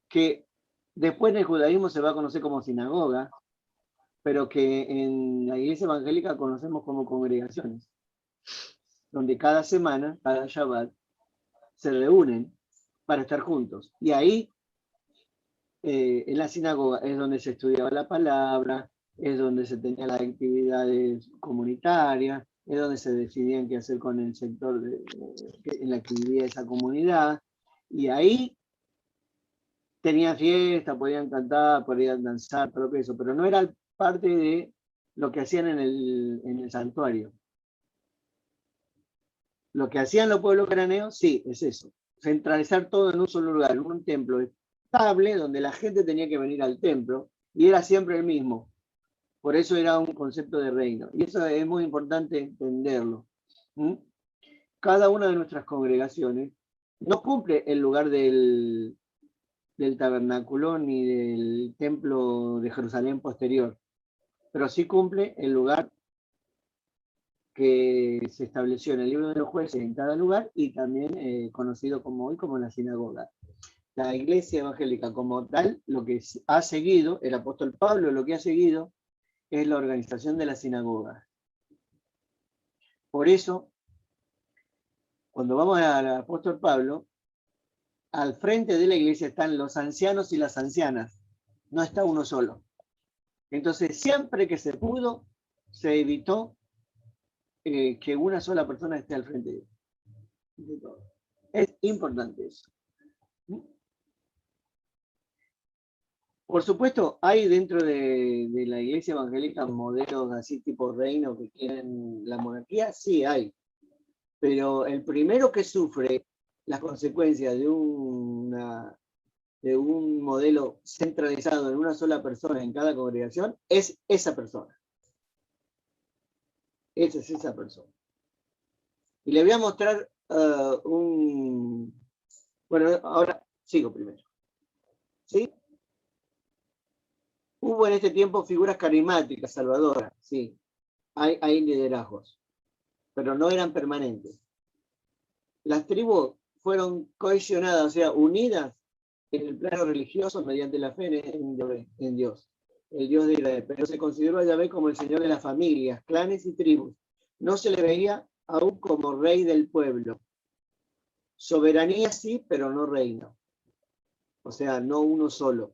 que después en el judaísmo se va a conocer como sinagoga, pero que en la iglesia evangélica conocemos como congregaciones, donde cada semana, cada Shabbat, se reúnen para estar juntos. Y ahí, en la sinagoga, es donde se estudiaba la palabra, es donde se tenían las actividades comunitarias, es donde se decidían qué hacer con el sector en la que vivía esa comunidad, y ahí tenían fiesta, podían cantar, podían danzar, todo eso, pero no era parte de lo que hacían en el santuario. Lo que hacían los pueblos cananeos, sí, es eso, centralizar todo en un solo lugar, en un templo estable, donde la gente tenía que venir al templo, y era siempre el mismo. Por eso era un concepto de reino. Y eso es muy importante entenderlo. Cada una de nuestras congregaciones no cumple el lugar del tabernáculo ni del templo de Jerusalén posterior, pero sí cumple el lugar que se estableció en el libro de los jueces en cada lugar, y también conocido como hoy como la sinagoga. La iglesia evangélica como tal, lo que ha seguido, el apóstol Pablo lo que ha seguido, es la organización de la sinagoga. Por eso, cuando vamos al apóstol Pablo, al frente de la iglesia están los ancianos y las ancianas, no está uno solo. Entonces, siempre que se pudo, se evitó que una sola persona esté al frente de todo. Es importante eso. Por supuesto, hay dentro de la iglesia evangélica modelos así tipo reino que quieren la monarquía, sí hay. Pero el primero que sufre las consecuencias de un modelo centralizado en una sola persona en cada congregación es esa persona. Esa es esa persona. Y le voy a mostrar Bueno, ahora sigo primero. ¿Sí? Hubo en este tiempo figuras carismáticas, salvadoras, sí. Hay liderazgos, pero no eran permanentes. Las tribus fueron cohesionadas, o sea, unidas en el plano religioso mediante la fe en Dios, el Dios de Israel. Pero se consideró a Yahvé como el Señor de las familias, clanes y tribus. No se le veía aún como rey del pueblo. Soberanía sí, pero no reino. O sea, no uno solo.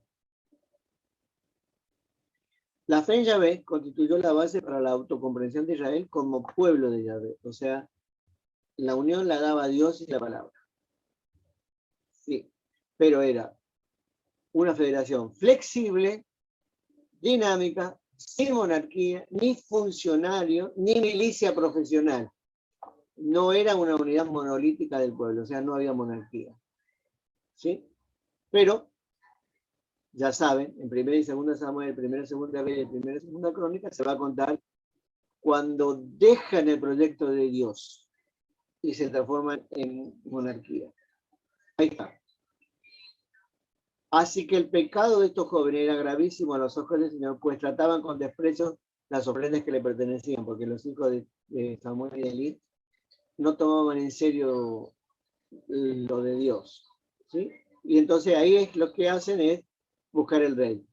La fe en Yahvé constituyó la base para la autocomprensión de Israel como pueblo de Yahvé. O sea, la unión la daba Dios y la palabra. Sí, pero era una federación flexible, dinámica, sin monarquía, ni funcionario, ni milicia profesional. No era una unidad monolítica del pueblo, o sea, no había monarquía. ¿Sí? Pero, ya saben, en 1 y 2 Samuel, 1 y 2 Reyes, 1 y 2 Crónica, se va a contar cuando dejan el proyecto de Dios y se transforman en monarquía. Ahí está. Así que el pecado de estos jóvenes era gravísimo a los ojos del Señor, pues trataban con desprecio las ofrendas que le pertenecían, porque los hijos de Samuel y de Elí no tomaban en serio lo de Dios, ¿sí? Y entonces ahí es lo que hacen es buscar el rey.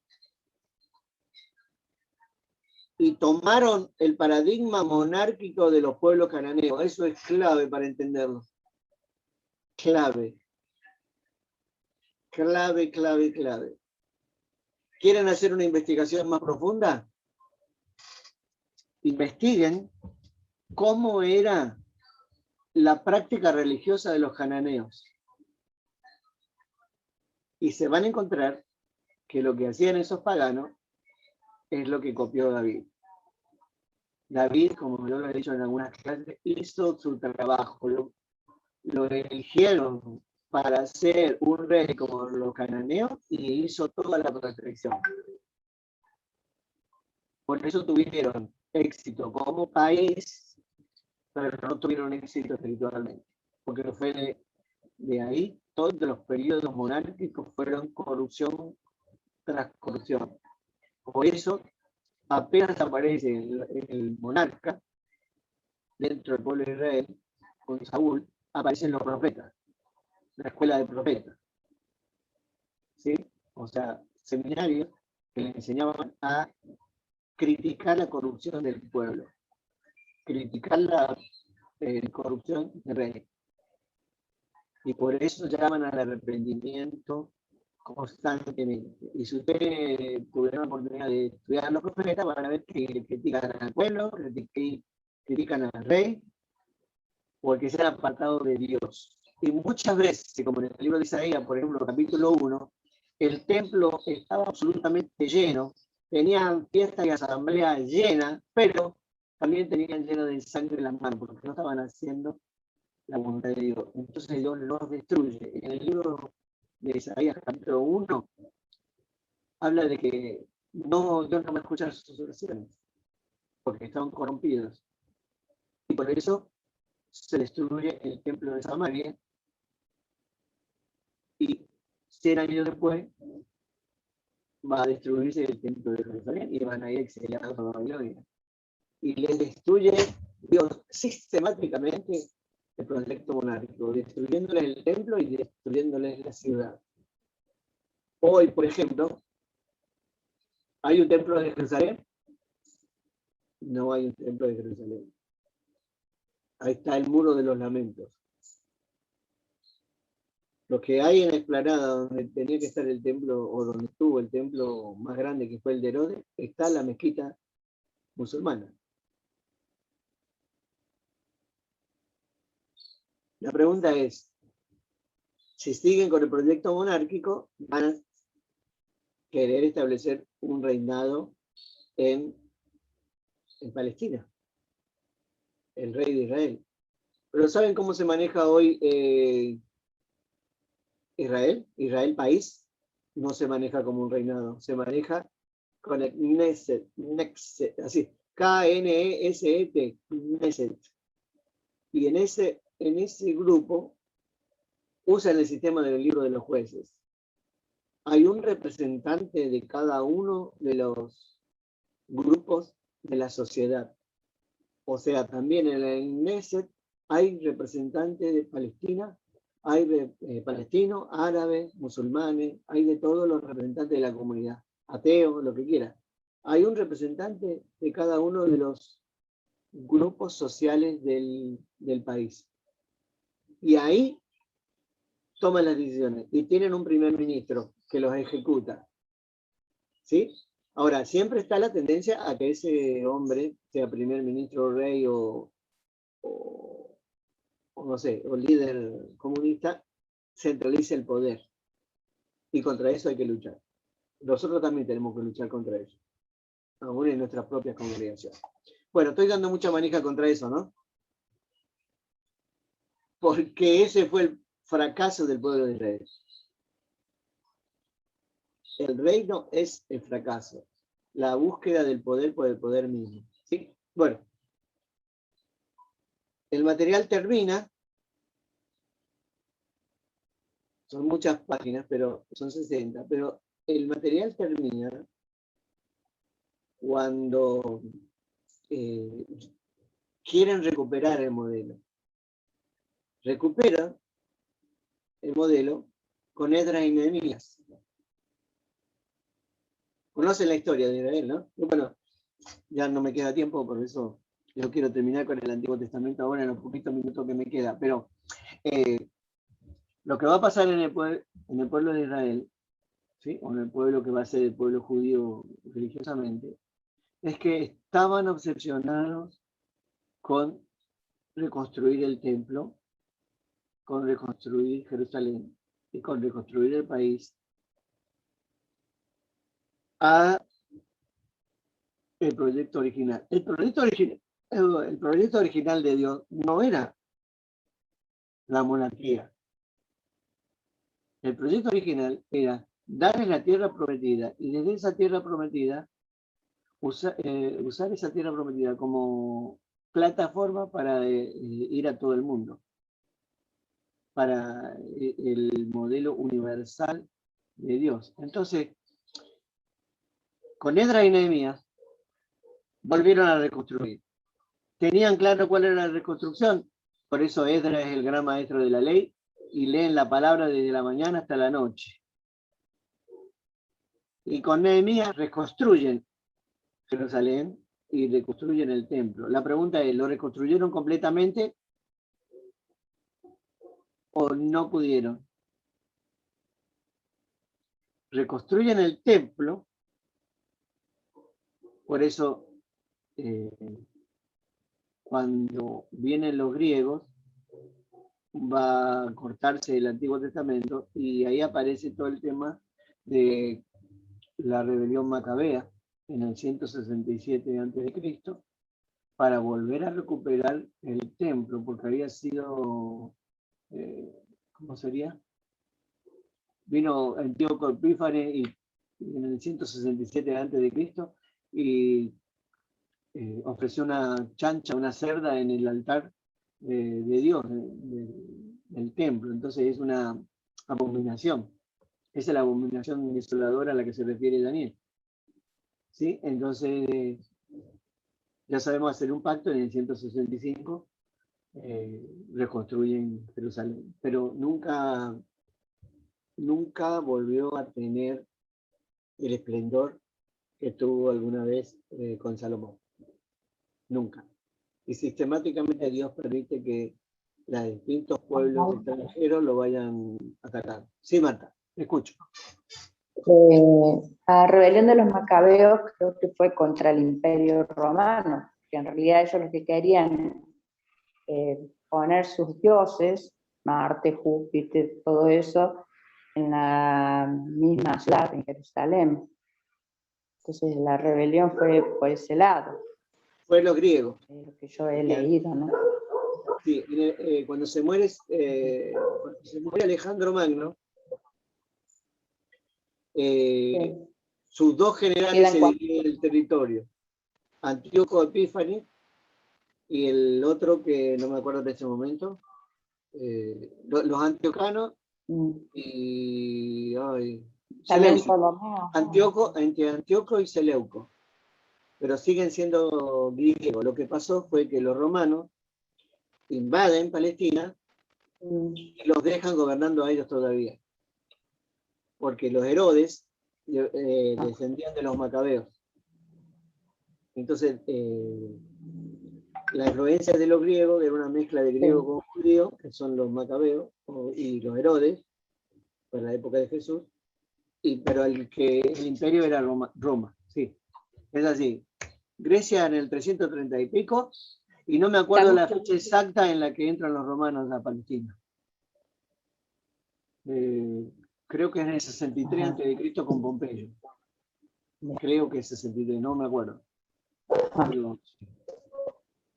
Y tomaron el paradigma monárquico de los pueblos cananeos. Eso es clave para entenderlo. Clave. Clave, clave, clave. ¿Quieren hacer una investigación más profunda? Investiguen cómo era la práctica religiosa de los cananeos. Y se van a encontrar que lo que hacían esos paganos es lo que copió David. David, como yo lo he dicho en algunas clases, hizo su trabajo. Lo eligieron para ser un rey como los cananeos y hizo toda la protección. Por eso tuvieron éxito como país, pero no tuvieron éxito espiritualmente. Porque fue de ahí, todos los periodos monárquicos fueron corrupción tras corrupción. Por eso, apenas aparece el monarca dentro del pueblo de Israel, con Saúl, aparecen los profetas, la escuela de profetas. ¿Sí? O sea, seminarios que le enseñaban a criticar la corrupción del pueblo, criticar la corrupción del rey. Y por eso llaman al arrepentimiento constantemente. Y si ustedes tuvieron la oportunidad de estudiar a los profetas, van a ver que critican al pueblo, critican al rey, porque se han apartado de Dios. Y muchas veces, como en el libro de Isaías, por ejemplo, capítulo 1, el templo estaba absolutamente lleno, tenían fiestas y asambleas llenas, pero también tenían lleno de sangre en las manos, porque no estaban haciendo la voluntad de Dios. Entonces Dios los destruye. En el libro de Isaías, capítulo 1, habla de que Dios no va a escuchar sus oraciones, porque estaban corrompidos. Y por eso se destruye el templo de Samaria, y 100 años después va a destruirse el templo de Jerusalén y van a ir exiliados a Babilonia. Y les destruye Dios sistemáticamente el proyecto monárquico, destruyéndoles el templo y destruyéndoles la ciudad. Hoy, por ejemplo, ¿hay un templo de Jerusalén? No hay un templo de Jerusalén. Ahí está el muro de los lamentos. Lo que hay en la explanada donde tenía que estar el templo, o donde estuvo el templo más grande que fue el de Herodes, está la mezquita musulmana. La pregunta es, si siguen con el proyecto monárquico, van a querer establecer un reinado en Palestina, el rey de Israel. Pero ¿saben cómo se maneja hoy Israel? Israel país no se maneja como un reinado, se maneja con el Knesset, así, K-N-E-S-E-T, Knesset. Y en ese grupo usan el sistema del libro de los jueces. Hay un representante de cada uno de los grupos de la sociedad. O sea, también en el Knesset hay representantes de Palestina, hay palestinos, árabes, musulmanes, hay de todos los representantes de la comunidad, ateos, lo que quiera. Hay un representante de cada uno de los grupos sociales del país. Y ahí toman las decisiones y tienen un primer ministro que los ejecuta. ¿Sí? Ahora, siempre está la tendencia a que ese hombre, sea primer ministro, rey o no sé, o líder comunista, centralice el poder. Y contra eso hay que luchar. Nosotros también tenemos que luchar contra eso, aún en nuestras propias congregaciones. Bueno, estoy dando mucha manija contra eso, ¿no? Porque ese fue el fracaso del pueblo de Israel. El reino es el fracaso, la búsqueda del poder por el poder mismo. ¿Sí? Bueno, el material termina son muchas páginas, pero son 60, pero el material termina cuando quieren recuperar el modelo. Recuperan el modelo con Esdras y Nehemías. Conocen la historia de Israel, ¿no? Y bueno, ya no me queda tiempo, por eso yo quiero terminar con el Antiguo Testamento ahora en los poquitos minutos que me queda. Pero lo que va a pasar en el pueblo de Israel, ¿sí? O en el pueblo que va a ser el pueblo judío religiosamente, es que estaban obsesionados con reconstruir el templo, con reconstruir Jerusalén y con reconstruir el país a el proyecto original. El proyecto original de Dios no era la monarquía. El proyecto original era darles la tierra prometida y desde esa tierra prometida usar esa tierra prometida como plataforma para ir a todo el mundo, para el modelo universal de Dios. Entonces, con Esdras y Nehemías volvieron a reconstruir. Tenían claro cuál era la reconstrucción, por eso Esdras es el gran maestro de la ley y leen la palabra desde la mañana hasta la noche. Y con Nehemías reconstruyen Jerusalén y reconstruyen el templo. La pregunta es, ¿lo reconstruyeron completamente o no pudieron? Reconstruyen el templo, por eso cuando vienen los griegos va a cortarse el Antiguo Testamento y ahí aparece todo el tema de la rebelión macabea en el 167 a.C. para volver a recuperar el templo, porque había sido, ¿cómo sería? Vino Antíoco Epífanes y en el 167 a.C. y ofreció una chancha, una cerda en el altar de Dios, del templo. Entonces es una abominación. Esa es la abominación desoladora a la que se refiere Daniel. ¿Sí? Entonces, ya sabemos hacer un pacto en el 165, reconstruyen Jerusalén, pero nunca volvió a tener el esplendor que tuvo alguna vez con Salomón. Nunca. Y sistemáticamente Dios permite que los distintos pueblos extranjeros lo vayan atacando. Sí, Marta, te escucho. La rebelión de los macabeos creo que fue contra el Imperio Romano, que en realidad ellos lo que querían poner sus dioses, Marte, Júpiter, todo eso, en la misma ciudad, en Jerusalén. Entonces la rebelión fue por ese lado. Fue los griegos. Lo que yo he leído, ¿no? Sí, cuando se muere Alejandro Magno, sí, sus dos generales se dividen el territorio. Antíoco Epífanes y el otro que no me acuerdo de ese momento, los antiocanos y entre Antíoco y Seleuco, pero siguen siendo griegos. Lo que pasó fue que los romanos invaden Palestina y los dejan gobernando a ellos todavía, porque los Herodes descendían de los macabeos. Entonces, la influencia de los griegos era una mezcla de griego con judío, que son los macabeos, y los Herodes, para la época de Jesús, pero el imperio era Roma, sí, es así. Grecia en el 330 y pico, y no me acuerdo la fecha exacta en la que entran los romanos a Palestina. Creo que es en el 63 a.C. con Pompeyo. Creo que es 63, no me acuerdo.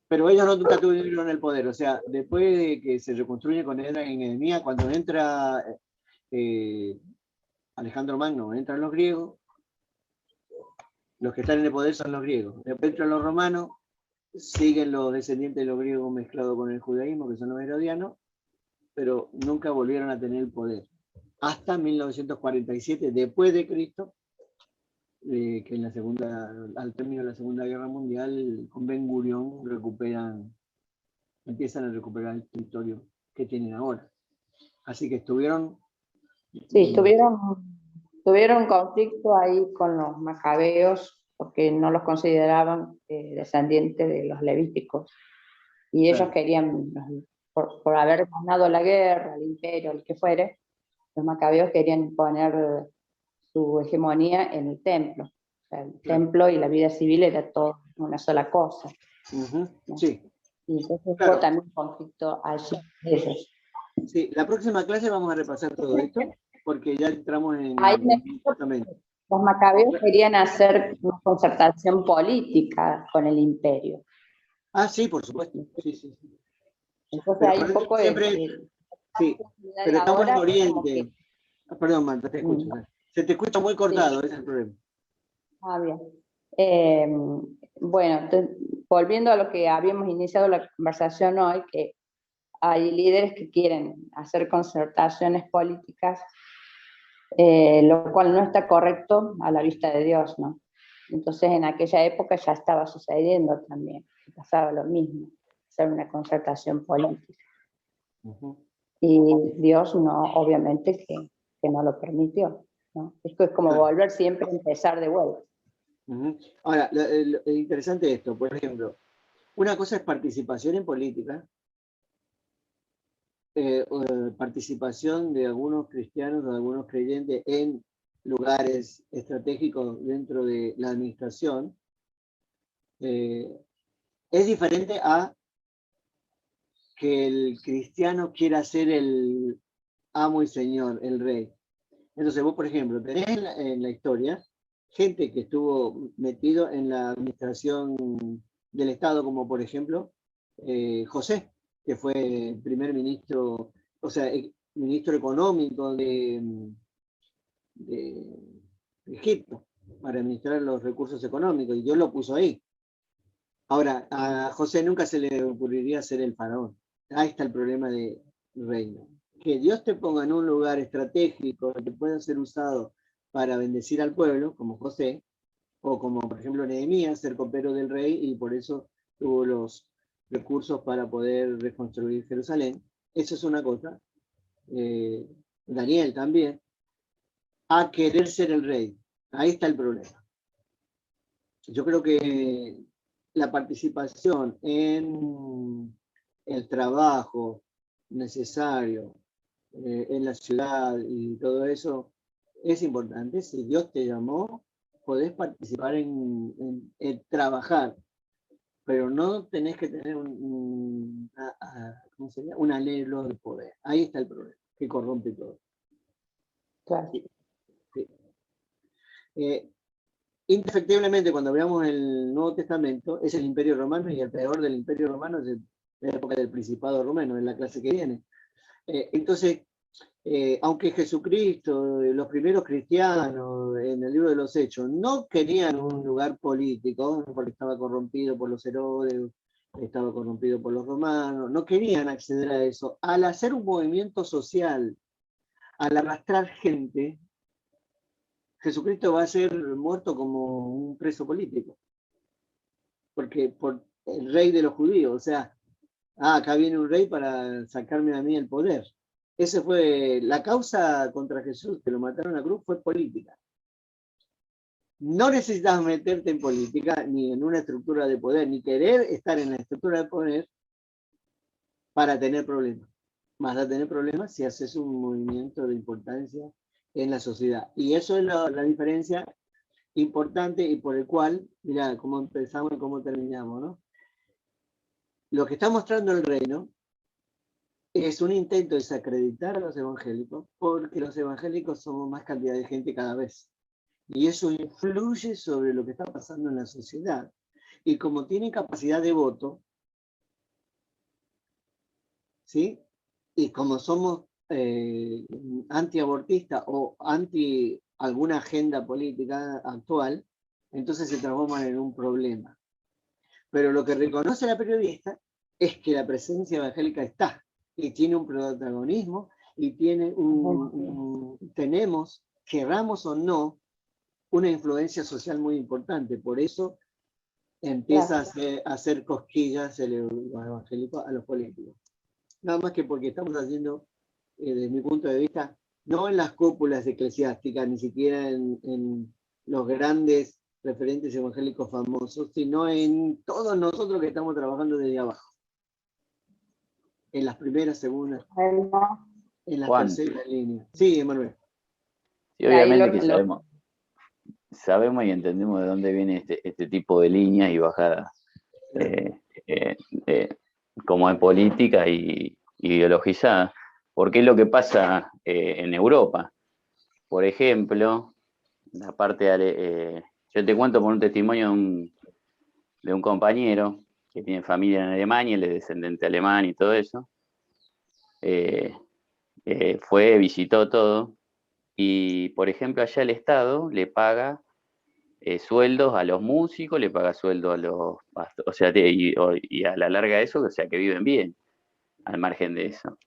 Pero ellos nunca tuvieron el poder. O sea, después de que se reconstruye con Esdras y Nehemías, cuando entra Alejandro Magno, entran los griegos, los que están en el poder son los griegos. Después entran los romanos, siguen los descendientes de los griegos mezclados con el judaísmo, que son los herodianos, pero nunca volvieron a tener el poder. hasta 1947, después de Cristo, que al término de la Segunda Guerra Mundial, con Ben Gurión empiezan a recuperar el territorio que tienen ahora. Así que estuvieron... Sí, tuvieron conflicto ahí con los macabeos, porque no los consideraban descendientes de los levíticos. Y ellos querían, por haber ganado la guerra, el imperio, el que fuere, los macabeos querían poner su hegemonía en el templo. O sea, el templo y la vida civil era todo una sola cosa. ¿No? Sí. Y entonces hubo también un conflicto allí de ellos. Sí, la próxima clase vamos a repasar todo esto, porque ya entramos en... Los macabeos querían hacer una concertación política con el imperio. Ah, sí, por supuesto. Sí. Entonces pero hay un poco sí, pero estamos en Oriente. Perdón, Marta, te escucho. Se te escucha muy cortado, ese es el problema. Ah, bien. Bueno, volviendo a lo que habíamos iniciado la conversación hoy, que hay líderes que quieren hacer concertaciones políticas, lo cual no está correcto a la vista de Dios, ¿no? Entonces en aquella época ya estaba sucediendo también, pasaba lo mismo, hacer una concertación política. Y Dios no, obviamente que no lo permitió, ¿no? Esto es como volver siempre a empezar de vuelta. Ahora, lo interesante es esto, por ejemplo, una cosa es participación en política, participación de algunos cristianos o de algunos creyentes en lugares estratégicos dentro de la administración, es diferente a que el cristiano quiera ser el amo y señor, el rey. Entonces vos, por ejemplo, tenés en la historia gente que estuvo metido en la administración del Estado, como por ejemplo José, que fue primer ministro, o sea, ministro económico de Egipto, para administrar los recursos económicos, y Dios lo puso ahí. Ahora, a José nunca se le ocurriría ser el faraón. Ahí está el problema del reino. Que Dios te ponga en un lugar estratégico que pueda ser usado para bendecir al pueblo, como José, o como por ejemplo Nehemías, ser copero del rey, y por eso tuvo los recursos para poder reconstruir Jerusalén. Eso es una cosa. Daniel también. A querer ser el rey. Ahí está el problema. Yo creo que la participación en el trabajo necesario en la ciudad y todo eso es importante. Si Dios te llamó, podés participar en trabajar, pero no tenés que tener un anhelo de poder. Ahí está el problema, que corrompe todo. Claro. Sí. Indefectiblemente, cuando veamos el Nuevo Testamento, es el Imperio Romano, y el peor del Imperio Romano es la época del Principado Romano, en la clase que viene. Entonces, aunque Jesucristo, los primeros cristianos en el libro de los Hechos, no querían un lugar político, porque estaba corrompido por los Herodes, estaba corrompido por los romanos, no querían acceder a eso. Al hacer un movimiento social, al arrastrar gente, Jesucristo va a ser muerto como un preso político, porque por el rey de los judíos, o sea, acá viene un rey para sacarme a mí el poder. Esa fue la causa contra Jesús, que lo mataron a la cruz, fue política. No necesitas meterte en política, ni en una estructura de poder, ni querer estar en la estructura de poder para tener problemas. Vas a tener problemas si haces un movimiento de importancia en la sociedad. Y eso es la diferencia importante, y por el cual, mirá, cómo empezamos y cómo terminamos, ¿no? Lo que está mostrando el reino es un intento de desacreditar a los evangélicos, porque los evangélicos somos más cantidad de gente cada vez. Y eso influye sobre lo que está pasando en la sociedad. Y como tienen capacidad de voto, ¿sí? Y como somos antiabortistas o anti alguna agenda política actual, entonces se transforman en un problema. Pero lo que reconoce la periodista es que la presencia evangélica está, y tiene un protagonismo, y tiene tenemos, querramos o no, una influencia social muy importante. Por eso empieza a hacer cosquillas los evangélicos a los políticos. Nada más que porque estamos haciendo, desde mi punto de vista, no en las cúpulas eclesiásticas, ni siquiera en los grandes referentes evangélicos famosos, sino en todos nosotros que estamos trabajando desde abajo. En las primeras, segundas, en la tercera línea. Sí, Emanuel. Sí, obviamente que sabemos y entendemos de dónde viene este tipo de líneas y bajadas, como en política y ideologizadas. Porque es lo que pasa en Europa. Por ejemplo, la parte yo te cuento por un testimonio de un compañero que tiene familia en Alemania, él es descendente alemán y todo eso. Visitó todo. Y, por ejemplo, allá el Estado le paga sueldos a los músicos, le paga sueldo a los pastores, o sea, y a la larga de eso, o sea, que viven bien, al margen de eso.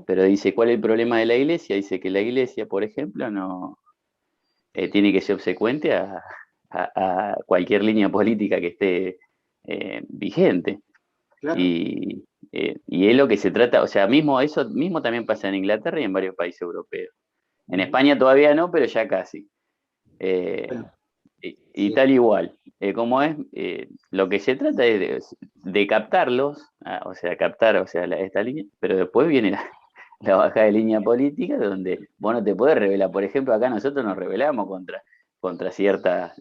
Pero dice, ¿cuál es el problema de la iglesia? Dice que la iglesia, por ejemplo, no tiene que ser obsecuente a cualquier línea política que esté vigente. Claro. Y es lo que se trata, o sea, eso mismo también pasa en Inglaterra y en varios países europeos. En España todavía no, pero ya casi. Y tal igual. Como es, lo que se trata es de captarlos, esta línea, pero después viene la bajada de línea política, donde vos no te podés rebelar. Por ejemplo, acá nosotros nos rebelamos contra ciertas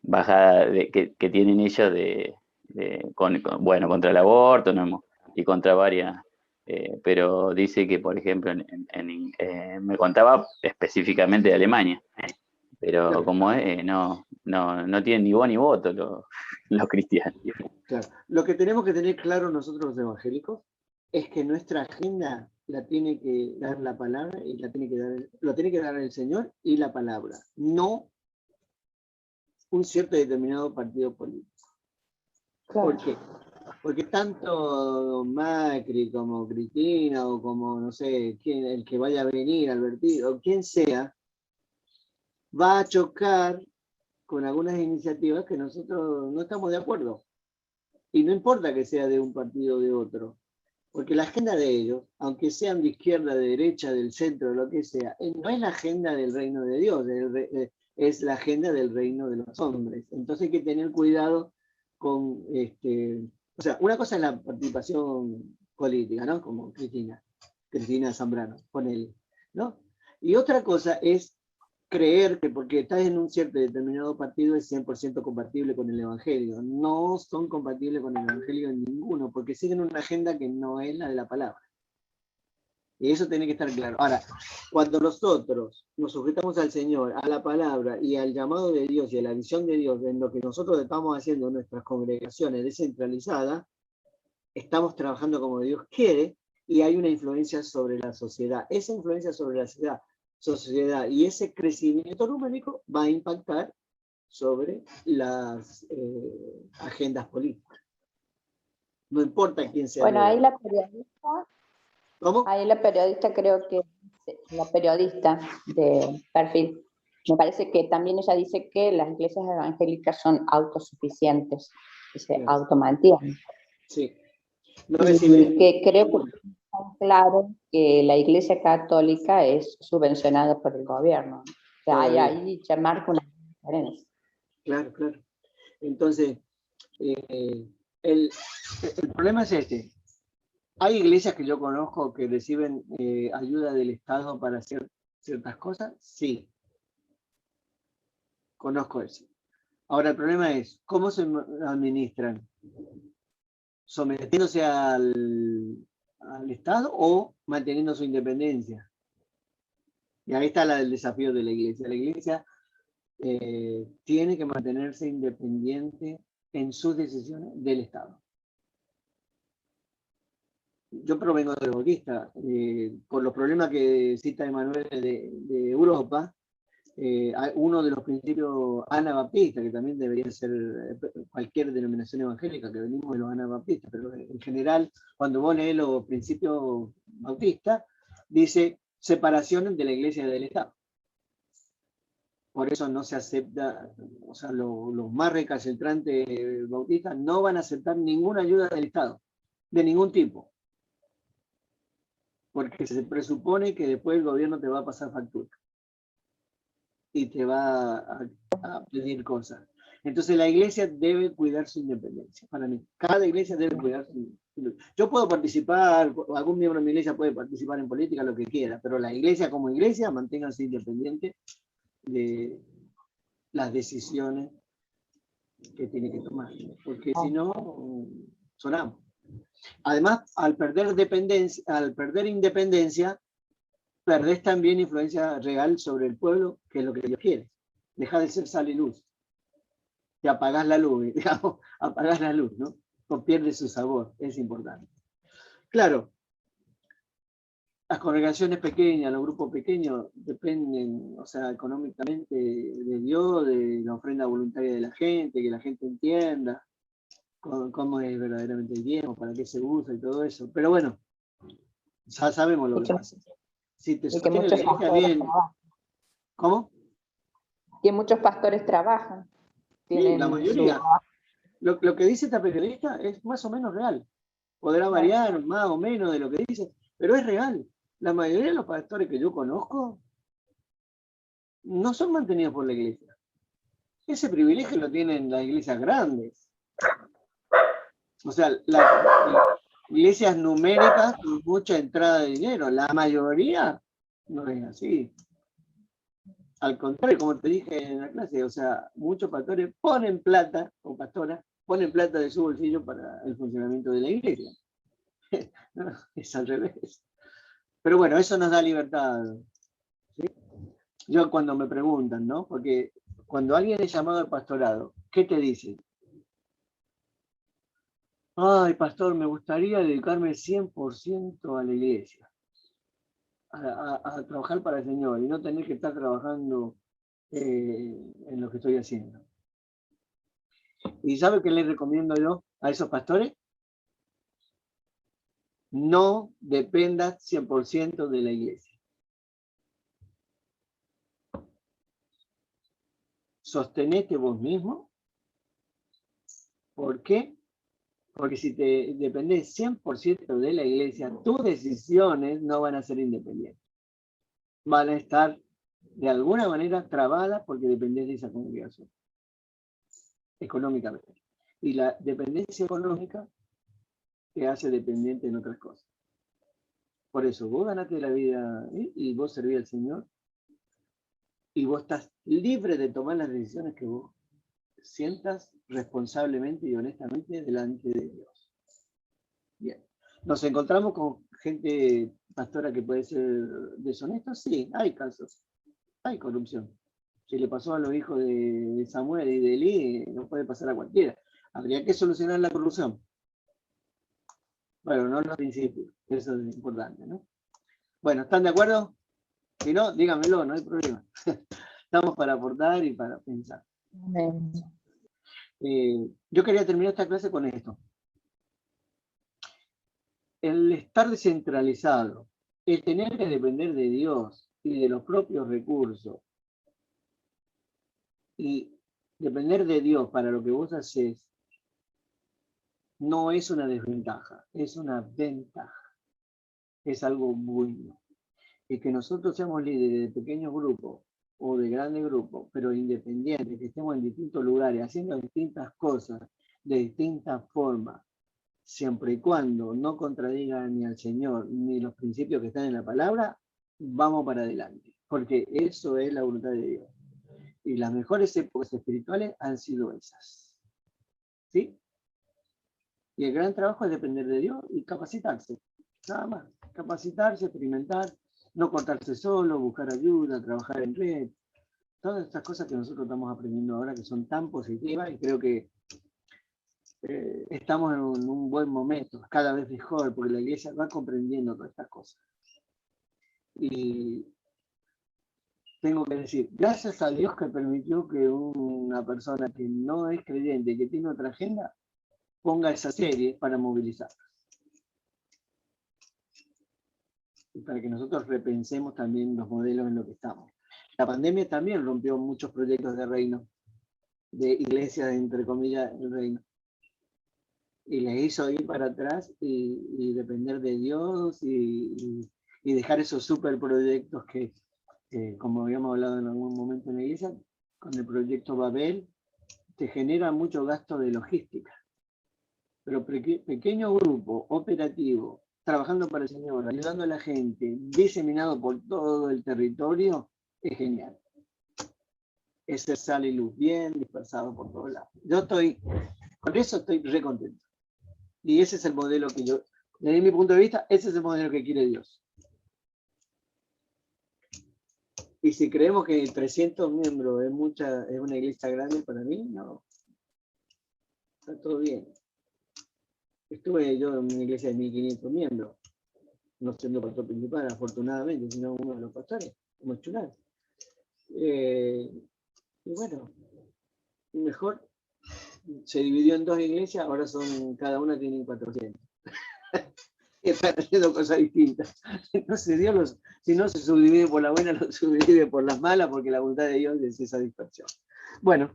bajadas que tienen ellos contra el aborto, y contra varias. Pero dice que, por ejemplo, me contaba específicamente de Alemania, pero claro, como es, no tienen ni voz ni voto los cristianos. Claro. Lo que tenemos que tener claro nosotros los evangélicos es que nuestra agenda la tiene que dar la palabra y lo tiene que dar el Señor y la palabra, no un cierto determinado partido político. Claro. ¿Por qué? Porque tanto Macri como Cristina o como, no sé, el que vaya a venir, Albertino, o quien sea, va a chocar con algunas iniciativas que nosotros no estamos de acuerdo. Y no importa que sea de un partido o de otro, porque la agenda de ellos, aunque sean de izquierda, de derecha, del centro, lo que sea, no es la agenda del reino de Dios, es la agenda del reino de los hombres. Entonces hay que tener cuidado con, o sea, una cosa es la participación política, ¿no? Como Cristina Zambrano, ponele, ¿no? Y otra cosa es creer que porque estás en un cierto determinado partido es 100% compatible con el Evangelio. No son compatibles con el Evangelio en ninguno, porque siguen una agenda que no es la de la palabra. Y eso tiene que estar claro. Ahora, cuando nosotros nos sujetamos al Señor, a la palabra y al llamado de Dios y a la visión de Dios en lo que nosotros estamos haciendo en nuestras congregaciones descentralizadas, estamos trabajando como Dios quiere y hay una influencia sobre la sociedad. Esa influencia sobre la sociedad y ese crecimiento numérico va a impactar sobre las agendas políticas. No importa quién sea. Bueno, ahí la periodista. ¿Cómo? Ahí la periodista, creo que la periodista de perfil, me parece que también ella dice que las iglesias evangélicas son autosuficientes, que se automantienen. Sí. No y que creo que está claro que la iglesia católica es subvencionada por el gobierno. O sea, ahí ya marca una diferencia. Claro, claro. Entonces, el problema es este. ¿Hay iglesias que yo conozco que reciben ayuda del Estado para hacer ciertas cosas? Sí. Conozco eso. Ahora, el problema es, ¿cómo se administran? ¿Sometiéndose al Estado o manteniendo su independencia? Y ahí está el desafío de la iglesia. La iglesia tiene que mantenerse independiente en sus decisiones del Estado. Yo provengo de Bautista, por los problemas que cita Emanuel de Europa, uno de los principios anabaptistas, que también debería ser cualquier denominación evangélica, que venimos de los anabaptistas, pero en general, cuando vos lees los principios bautistas, dice separación de la iglesia y del Estado. Por eso no se acepta, o sea, los más recalcitrantes bautistas no van a aceptar ninguna ayuda del Estado, de ningún tipo. Porque se presupone que después el gobierno te va a pasar factura. Y te va a pedir cosas. Entonces la iglesia debe cuidar su independencia, para mí. Cada iglesia debe cuidar su independencia. Yo puedo participar, algún miembro de mi iglesia puede participar en política, lo que quiera, pero la iglesia como iglesia manténgase independiente de las decisiones que tiene que tomar, porque si no, sonamos. Además, al perder independencia, perdés también influencia real sobre el pueblo, que es lo que Dios quiere. Deja de ser sal y luz. Te apagás la luz, digamos, apagás la luz, ¿no? O pierde su sabor, es importante. Claro, las congregaciones pequeñas, los grupos pequeños, dependen, o sea, económicamente de Dios, de la ofrenda voluntaria de la gente, que la gente entienda cómo es verdaderamente el diezmo, para qué se usa y todo eso. Pero bueno, ya sabemos lo que pasa. Si te sostiene la iglesia bien... ¿Cómo? Que muchos pastores trabajan. Sí, la mayoría. Lo que dice esta periodista es más o menos real. Podrá variar más o menos de lo que dice, pero es real. La mayoría de los pastores que yo conozco no son mantenidos por la iglesia. Ese privilegio lo tienen las iglesias grandes. O sea, las iglesias numéricas con mucha entrada de dinero. La mayoría no es así. Al contrario, como te dije en la clase, o sea, muchos pastores ponen plata, o pastoras, ponen plata de su bolsillo para el funcionamiento de la iglesia. No, es al revés. Pero bueno, eso nos da libertad. ¿Sí? Yo cuando me preguntan, ¿no? Porque cuando alguien es llamado al pastorado, ¿qué te dicen? Ay, pastor, me gustaría dedicarme 100% a la iglesia. A trabajar para el Señor y no tener que estar trabajando en lo que estoy haciendo. ¿Y sabe qué les recomiendo yo a esos pastores? No dependas 100% de la iglesia. Sostenete vos mismo. ¿Por qué? Porque si te dependés 100% de la iglesia, tus decisiones no van a ser independientes. Van a estar de alguna manera trabadas porque dependés de esa congregación. Económicamente. Y la dependencia económica te hace dependiente en otras cosas. Por eso, vos ganaste la vida y vos servís al Señor y vos estás libre de tomar las decisiones que vos sientas responsablemente y honestamente delante de Dios. Bien. ¿Nos encontramos con gente pastora que puede ser deshonesta? Sí, hay casos. Hay corrupción. Si le pasó a los hijos de Samuel y de Elí, no puede pasar a cualquiera. Habría que solucionar la corrupción. Bueno, no los principios. Eso es importante, ¿no? Bueno, ¿están de acuerdo? Si no, díganmelo, no hay problema. Estamos para aportar y para pensar. Yo quería terminar esta clase con esto. El estar descentralizado, el tener que depender de Dios y de los propios recursos, y depender de Dios para lo que vos haces, no es una desventaja, es una ventaja. Es algo bueno. Y que nosotros seamos líderes de pequeños grupos o de grandes grupos, pero independientes, que estemos en distintos lugares, haciendo distintas cosas, de distintas formas, siempre y cuando no contradigan ni al Señor ni los principios que están en la palabra, vamos para adelante, porque eso es la voluntad de Dios. Y las mejores épocas espirituales han sido esas. ¿Sí? Y el gran trabajo es depender de Dios y capacitarse. Nada más. Capacitarse, experimentar, no cortarse solo, buscar ayuda, trabajar en red. Todas estas cosas que nosotros estamos aprendiendo ahora que son tan positivas y creo que estamos en un buen momento, cada vez mejor, porque la iglesia va comprendiendo todas estas cosas. Y tengo que decir, gracias a Dios que permitió que una persona que no es creyente, que tiene otra agenda, ponga esa serie para movilizar. Y para que nosotros repensemos también los modelos en los que estamos. La pandemia también rompió muchos proyectos de reino, de iglesias, entre comillas, del reino. Y les hizo ir para atrás y depender de Dios y dejar esos superproyectos que, como habíamos hablado en algún momento en la iglesia, con el proyecto Babel, te genera mucho gasto de logística. Pero pequeño grupo operativo, trabajando para el Señor, ayudando a la gente, diseminado por todo el territorio, es genial. Ese sal y luz, bien dispersado por todos lados. Con eso estoy re contento. Y ese es el modelo que yo, desde mi punto de vista, ese es el modelo que quiere Dios. Y si creemos que 300 miembros es una iglesia grande, para mí, no. Está todo bien. Estuve yo en una iglesia de 1500 miembros, no siendo pastor principal, afortunadamente, sino uno de los pastores, como Chunal. Y bueno, mejor se dividió en 2 iglesias, ahora cada una tiene 400. Están haciendo cosas distintas. Entonces Dios, si no se subdivide por la buena, lo subdivide por las malas, porque la voluntad de Dios es esa dispersión. Bueno,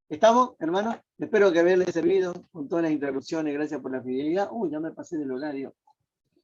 ¿estamos, hermanos? Espero que haberles servido con todas las interrupciones. Gracias por la fidelidad. Uy, ya me pasé del horario.